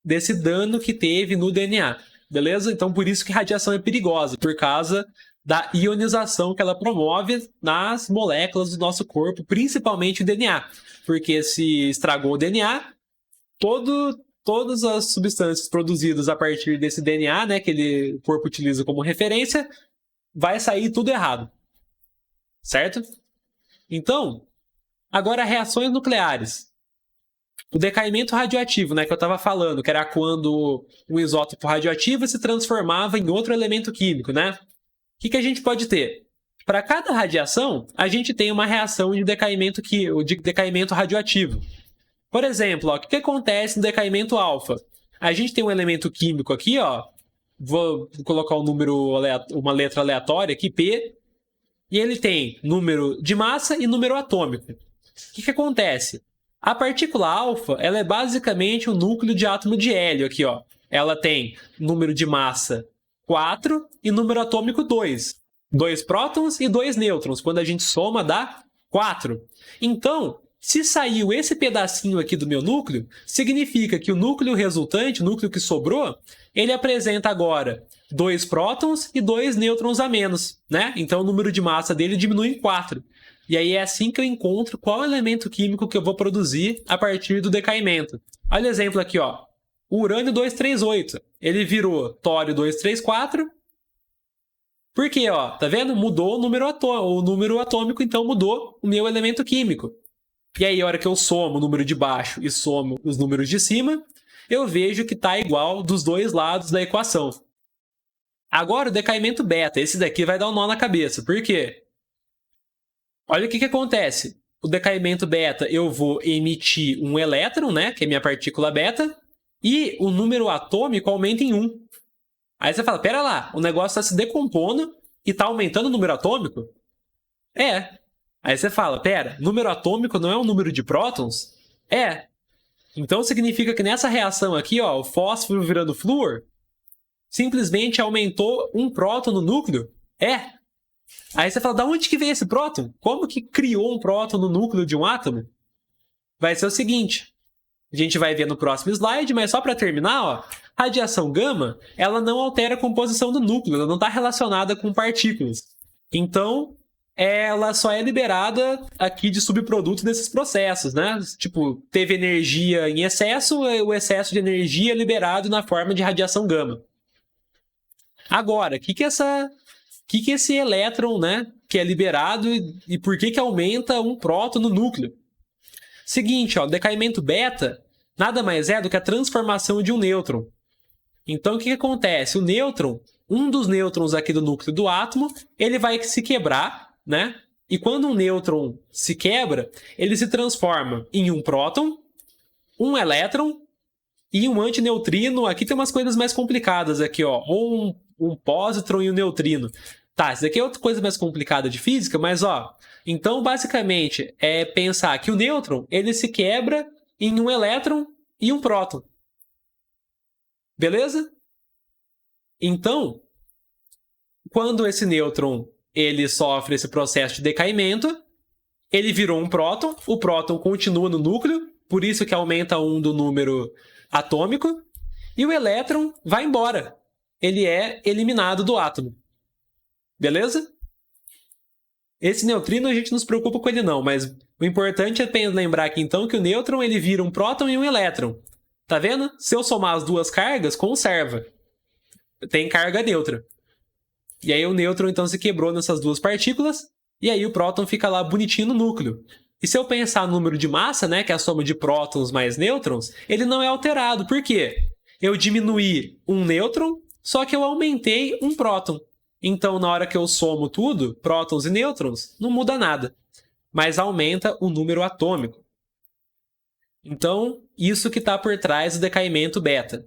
Speaker 1: desse dano que teve no DNA. Beleza? Então, por isso que radiação é perigosa, por causa da ionização que ela promove nas moléculas do nosso corpo, principalmente o DNA. Porque se estragou o DNA, todas as substâncias produzidas a partir desse DNA, né, que o corpo utiliza como referência, vai sair tudo errado. Certo? Então, agora reações nucleares. O decaimento radioativo, né, que eu estava falando, que era quando um isótopo radioativo se transformava em outro elemento químico, né? O que a gente pode ter? Para cada radiação, a gente tem uma reação de decaimento radioativo. Por exemplo, ó, o que acontece no decaimento alfa? A gente tem um elemento químico aqui, ó. Vou colocar uma letra aleatória aqui, P. E ele tem número de massa e número atômico. O que acontece? A partícula alfa, ela é basicamente um núcleo de átomo de hélio aqui, ó. Ela tem número de massa 4 e número atômico 2. 2 prótons e 2 nêutrons. Quando a gente soma, dá 4. Então, se saiu esse pedacinho aqui do meu núcleo, significa que o núcleo resultante, o núcleo que sobrou, ele apresenta agora 2 prótons e 2 nêutrons a menos, né? Então, o número de massa dele diminui em 4. E aí é assim que eu encontro qual elemento químico que eu vou produzir a partir do decaimento. Olha o exemplo aqui, ó. O urânio 238. Ele virou tório 234. Por quê, ó? Tá vendo? Mudou o número atômico, então mudou o meu elemento químico. E aí, a hora que eu somo o número de baixo e somo os números de cima, eu vejo que tá igual dos dois lados da equação. Agora, o decaimento beta. Esse daqui vai dar um nó na cabeça. Por quê? Olha o que acontece. O decaimento beta, eu vou emitir um elétron, né, que é minha partícula beta, e o número atômico aumenta em 1. Aí você fala, pera lá, o negócio está se decompondo e está aumentando o número atômico? É. Aí você fala, pera, número atômico não é um número de prótons? É. Então significa que nessa reação aqui, ó, o fósforo virando flúor, simplesmente aumentou um próton no núcleo? É. Aí você fala, da onde que veio esse próton? Como que criou um próton no núcleo de um átomo? Vai ser o seguinte, a gente vai ver no próximo slide, mas só para terminar, ó, radiação gama, ela não altera a composição do núcleo, ela não está relacionada com partículas. Então, ela só é liberada aqui de subproduto desses processos, né? Tipo, teve energia em excesso, o excesso de energia é liberado na forma de radiação gama. Agora, o que esse elétron, né, que é liberado e por que aumenta um próton no núcleo? Seguinte, ó, decaimento beta nada mais é do que a transformação de um nêutron. Então, o que acontece? O nêutron, um dos nêutrons aqui do núcleo do átomo, ele vai se quebrar, né? E quando um nêutron se quebra, ele se transforma em um próton, um elétron e um antineutrino. Aqui tem umas coisas mais complicadas aqui, ó. Ou um pósitron e um neutrino. Tá, isso aqui é outra coisa mais complicada de física, mas ó, então basicamente é pensar que o nêutron, ele se quebra em um elétron e um próton. Beleza? Então, quando esse nêutron, ele sofre esse processo de decaimento, ele virou um próton, o próton continua no núcleo, por isso que aumenta 1 do número atômico, e o elétron vai embora. Ele é eliminado do átomo. Beleza? Esse neutrino a gente não se preocupa com ele não, mas o importante é lembrar aqui então que o nêutron ele vira um próton e um elétron. Tá vendo? Se eu somar as duas cargas, conserva. Tem carga neutra. E aí o nêutron então se quebrou nessas duas partículas, e aí o próton fica lá bonitinho no núcleo. E se eu pensar no número de massa, né, que é a soma de prótons mais nêutrons, ele não é alterado. Por quê? Eu diminuí um nêutron, só que eu aumentei um próton. Então, na hora que eu somo tudo, prótons e nêutrons, não muda nada. Mas aumenta o número atômico. Então, isso que está por trás do decaimento beta.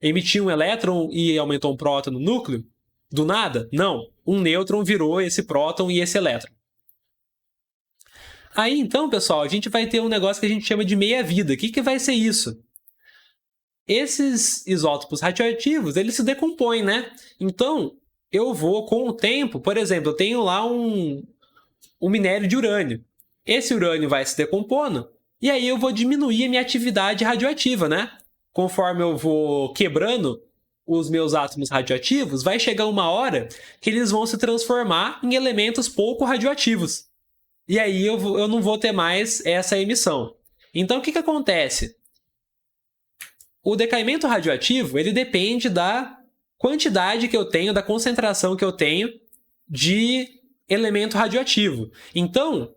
Speaker 1: Emitiu um elétron e aumentou um próton no núcleo? Do nada? Não. Um nêutron virou esse próton e esse elétron. Aí, então, pessoal, a gente vai ter um negócio que a gente chama de meia-vida. O que vai ser isso? Esses isótopos radioativos, eles se decompõem, né? Então, eu vou, com o tempo, por exemplo, eu tenho lá um minério de urânio. Esse urânio vai se decompondo, e aí eu vou diminuir a minha atividade radioativa, né? Conforme eu vou quebrando os meus átomos radioativos, vai chegar uma hora que eles vão se transformar em elementos pouco radioativos. E aí eu não vou ter mais essa emissão. Então, o que acontece? O decaimento radioativo, ele depende da quantidade que eu tenho, da concentração que eu tenho de elemento radioativo. Então,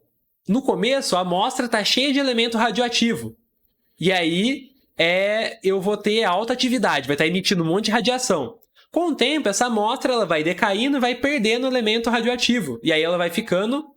Speaker 1: no começo, a amostra está cheia de elemento radioativo. E aí, eu vou ter alta atividade, vai estar emitindo um monte de radiação. Com o tempo, essa amostra ela vai decaindo e vai perdendo elemento radioativo. E aí ela vai ficando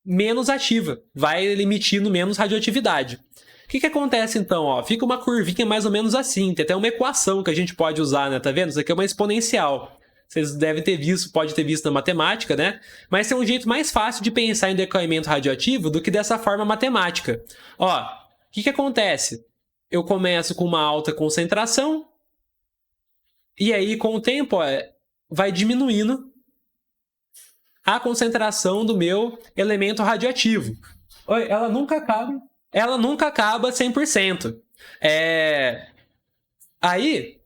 Speaker 1: menos ativa, vai emitindo menos radioatividade. O que acontece então? Ó, fica uma curvinha mais ou menos assim. Tem até uma equação que a gente pode usar, né? Tá vendo? Isso aqui é uma exponencial. Vocês devem ter visto, pode ter visto na matemática, né? Mas tem um jeito mais fácil de pensar em decaimento radioativo do que dessa forma matemática. Ó, o que acontece? Eu começo com uma alta concentração, e aí, com o tempo, vai diminuindo a concentração do meu elemento radioativo. Ela nunca acaba 100%. Aí,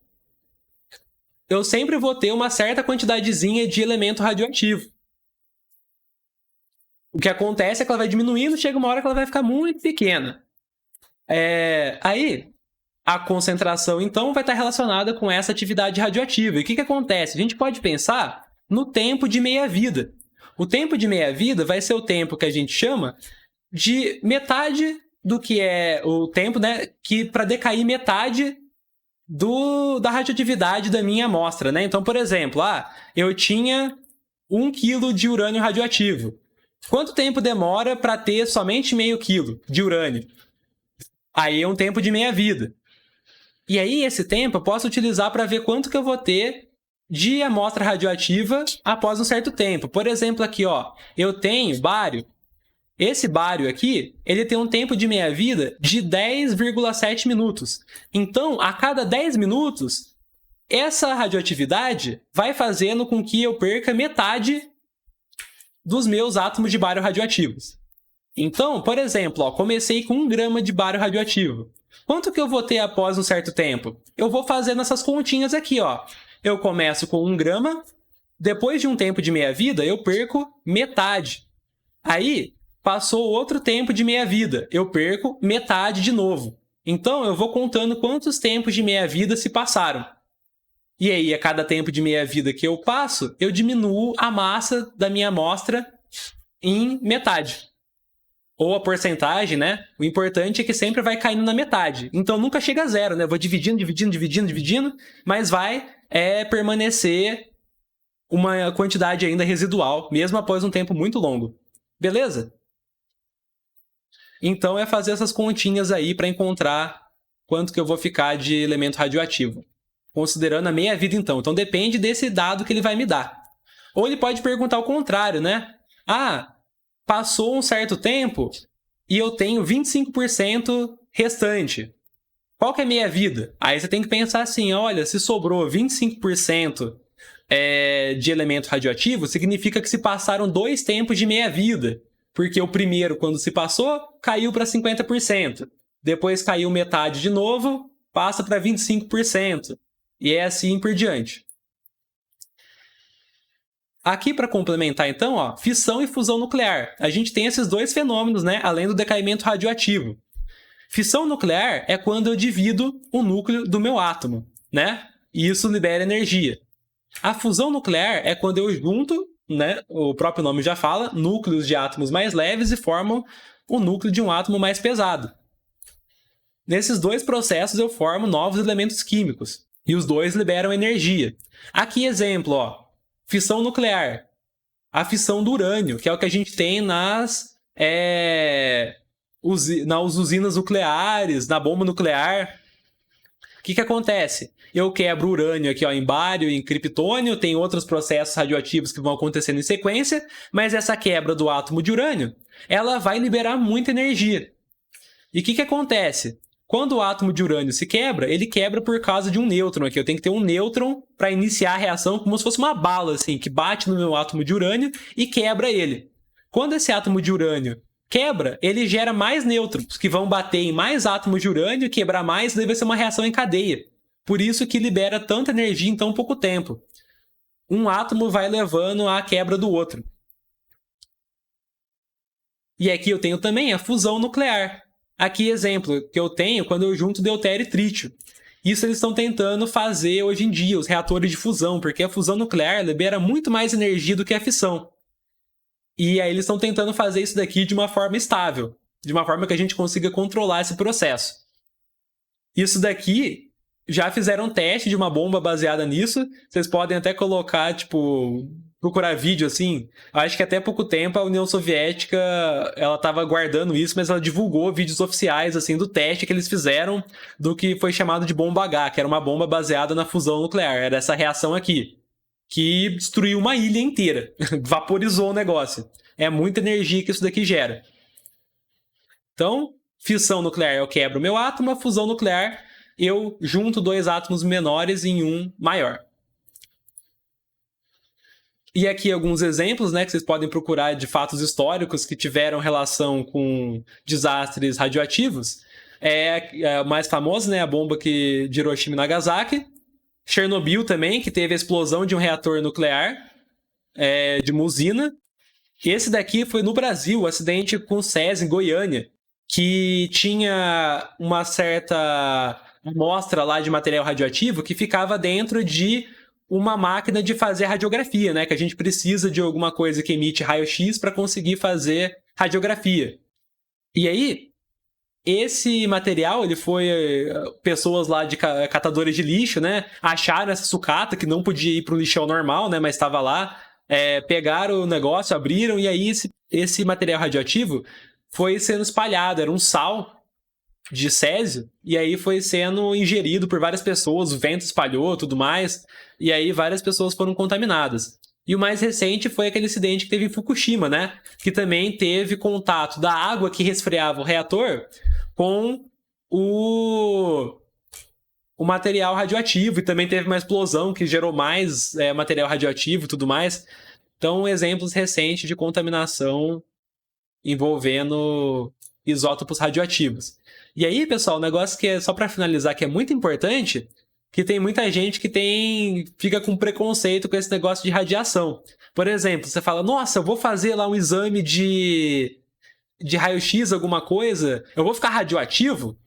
Speaker 1: eu sempre vou ter uma certa quantidadezinha de elemento radioativo. O que acontece é que ela vai diminuindo, chega uma hora que ela vai ficar muito pequena. Aí, a concentração, então, vai estar relacionada com essa atividade radioativa. E o que acontece? A gente pode pensar no tempo de meia-vida. O tempo de meia-vida vai ser o tempo que a gente chama de metade do que é o tempo, né, que para decair metade da radioatividade da minha amostra, né? Então, por exemplo, eu tinha 1 kg de urânio radioativo. Quanto tempo demora para ter somente meio quilo de urânio? Aí é um tempo de meia-vida. E aí, esse tempo eu posso utilizar para ver quanto que eu vou ter de amostra radioativa após um certo tempo. Por exemplo, aqui, ó, eu tenho bário. Esse bário aqui, ele tem um tempo de meia-vida de 10,7 minutos. Então, a cada 10 minutos, essa radioatividade vai fazendo com que eu perca metade dos meus átomos de bário radioativos. Então, por exemplo, ó, comecei com 1 grama de bário radioativo. Quanto que eu vou ter após um certo tempo? Eu vou fazendo essas continhas aqui, ó. Eu começo com 1 grama, depois de um tempo de meia-vida, eu perco metade. Aí, passou outro tempo de meia-vida, eu perco metade de novo. Então, eu vou contando quantos tempos de meia-vida se passaram. E aí, a cada tempo de meia-vida que eu passo, eu diminuo a massa da minha amostra em metade. Ou a porcentagem, né? O importante é que sempre vai caindo na metade. Então, nunca chega a zero, né? Eu vou dividindo, mas vai permanecer uma quantidade ainda residual, mesmo após um tempo muito longo. Beleza? Então, é fazer essas continhas aí para encontrar quanto que eu vou ficar de elemento radioativo. Considerando a meia-vida, então. Então, depende desse dado que ele vai me dar. Ou ele pode perguntar o contrário, né? Passou um certo tempo e eu tenho 25% restante. Qual que é a meia-vida? Aí você tem que pensar assim, olha, se sobrou 25% de elemento radioativo, significa que se passaram 2 tempos de meia-vida. Porque o primeiro, quando se passou, caiu para 50%. Depois caiu metade de novo, passa para 25%. E é assim por diante. Aqui, para complementar, então, ó, fissão e fusão nuclear. A gente tem esses 2 fenômenos, né, além do decaimento radioativo. Fissão nuclear é quando eu divido o núcleo do meu átomo, né? E isso libera energia. A fusão nuclear é quando eu junto, né, o próprio nome já fala, núcleos de átomos mais leves e formam o núcleo de um átomo mais pesado. Nesses dois processos eu formo novos elementos químicos e os dois liberam energia. Aqui exemplo, ó, fissão nuclear. A fissão do urânio, que é o que a gente tem nas usinas nucleares, na bomba nuclear. O que acontece? Eu quebro urânio aqui ó, em bário, em criptônio, tem outros processos radioativos que vão acontecendo em sequência, mas essa quebra do átomo de urânio, ela vai liberar muita energia. E o que acontece? Quando o átomo de urânio se quebra, ele quebra por causa de um nêutron aqui. Eu tenho que ter um nêutron para iniciar a reação como se fosse uma bala, assim, que bate no meu átomo de urânio e quebra ele. Quando esse átomo de urânio quebra, ele gera mais nêutrons, que vão bater em mais átomos de urânio e quebrar mais, daí vai ser uma reação em cadeia. Por isso que libera tanta energia em tão pouco tempo. Um átomo vai levando à quebra do outro. E aqui eu tenho também a fusão nuclear. Aqui, exemplo que eu tenho quando eu junto deutério e trítio. Isso eles estão tentando fazer hoje em dia, os reatores de fusão, porque a fusão nuclear libera muito mais energia do que a fissão. E aí eles estão tentando fazer isso daqui de uma forma estável, de uma forma que a gente consiga controlar esse processo. Isso daqui, já fizeram um teste de uma bomba baseada nisso, vocês podem até colocar, procurar vídeo assim. Acho que até pouco tempo a União Soviética ela estava guardando isso, mas ela divulgou vídeos oficiais assim do teste que eles fizeram do que foi chamado de bomba H, que era uma bomba baseada na fusão nuclear. Era essa reação aqui, que destruiu uma ilha inteira, vaporizou o negócio. É muita energia que isso daqui gera. Então, fissão nuclear eu quebro o meu átomo, a fusão nuclear eu junto dois átomos menores em um maior. E aqui alguns exemplos, né, que vocês podem procurar de fatos históricos que tiveram relação com desastres radioativos. O mais famoso, né, a bomba de Hiroshima e Nagasaki. Chernobyl também, que teve a explosão de um reator nuclear, de uma usina. Esse daqui foi no Brasil, o acidente com o SES em Goiânia, que tinha uma certa amostra lá de material radioativo que ficava dentro de uma máquina de fazer radiografia, né? Que a gente precisa de alguma coisa que emite raio-x para conseguir fazer radiografia. E aí, esse material, ele foi... Pessoas lá de catadores de lixo, né? Acharam essa sucata que não podia ir para o lixão normal, né? Mas estava lá. Pegaram o negócio, abriram, e aí esse material radioativo foi sendo espalhado. Era um sal de césio, e aí foi sendo ingerido por várias pessoas, o vento espalhou, tudo mais, e aí várias pessoas foram contaminadas. E o mais recente foi aquele acidente que teve em Fukushima, né? Que também teve contato da água que resfriava o reator com o material radioativo, e também teve uma explosão que gerou mais material radioativo e tudo mais. Então, exemplos recentes de contaminação envolvendo isótopos radioativos. E aí, pessoal, um negócio que é só para finalizar, que é muito importante, que tem muita gente que fica com preconceito com esse negócio de radiação. Por exemplo, você fala, nossa, eu vou fazer lá um exame de raio-x, alguma coisa, eu vou ficar radioativo?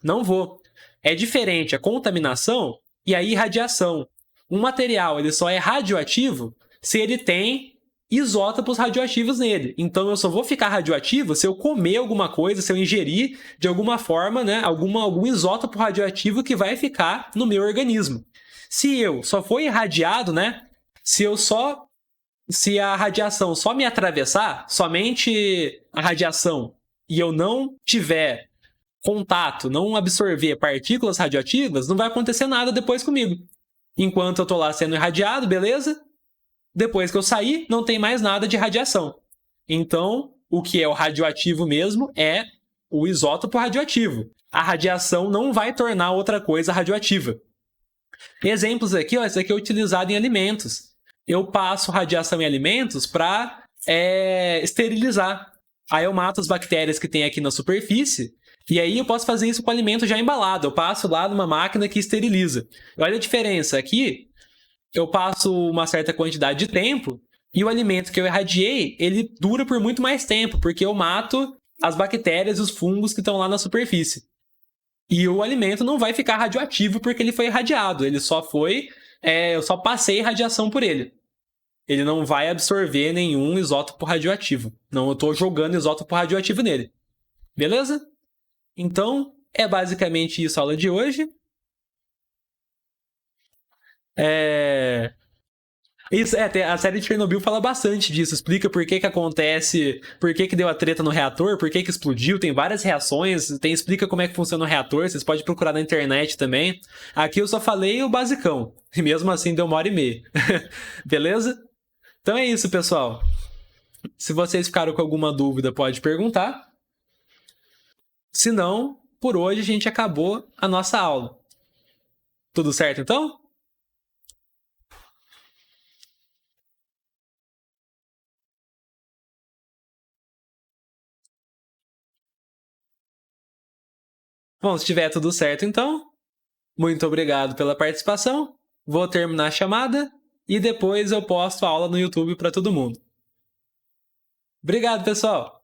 Speaker 1: Não vou. É diferente a contaminação e a irradiação. Um material ele só é radioativo se ele tem isótopos radioativos nele. Então eu só vou ficar radioativo se eu comer alguma coisa, se eu ingerir de alguma forma, né, algum isótopo radioativo que vai ficar no meu organismo. Se eu só for irradiado, né, se a radiação só me atravessar, somente a radiação, e eu não tiver contato, não absorver partículas radioativas, não vai acontecer nada depois comigo. Enquanto eu tô lá sendo irradiado, beleza? Depois que eu sair, não tem mais nada de radiação. Então, o que é o radioativo mesmo é o isótopo radioativo. A radiação não vai tornar outra coisa radioativa. Exemplos aqui, ó, esse aqui é utilizado em alimentos. Eu passo radiação em alimentos para esterilizar. Aí eu mato as bactérias que tem aqui na superfície, e aí eu posso fazer isso com o alimento já embalado. Eu passo lá numa máquina que esteriliza. Olha a diferença aqui. Eu passo uma certa quantidade de tempo e o alimento que eu irradiei, ele dura por muito mais tempo, porque eu mato as bactérias e os fungos que estão lá na superfície. E o alimento não vai ficar radioativo porque ele foi irradiado. Ele só foi... eu só passei radiação por ele. Ele não vai absorver nenhum isótopo radioativo. Não, eu estou jogando isótopo radioativo nele. Beleza? Então, é basicamente isso a aula de hoje. Isso, a série de Chernobyl fala bastante disso, explica por que acontece, por que deu a treta no reator, por que explodiu, tem várias reações, explica como é que funciona o reator, vocês podem procurar na internet também. Aqui eu só falei o basicão, e mesmo assim deu 1h30. Beleza? Então é isso, pessoal. Se vocês ficaram com alguma dúvida, pode perguntar. Se não, por hoje a gente acabou a nossa aula. Tudo certo, então? Bom, se tiver tudo certo, então, muito obrigado pela participação. Vou terminar a chamada e depois eu posto a aula no YouTube para todo mundo. Obrigado, pessoal!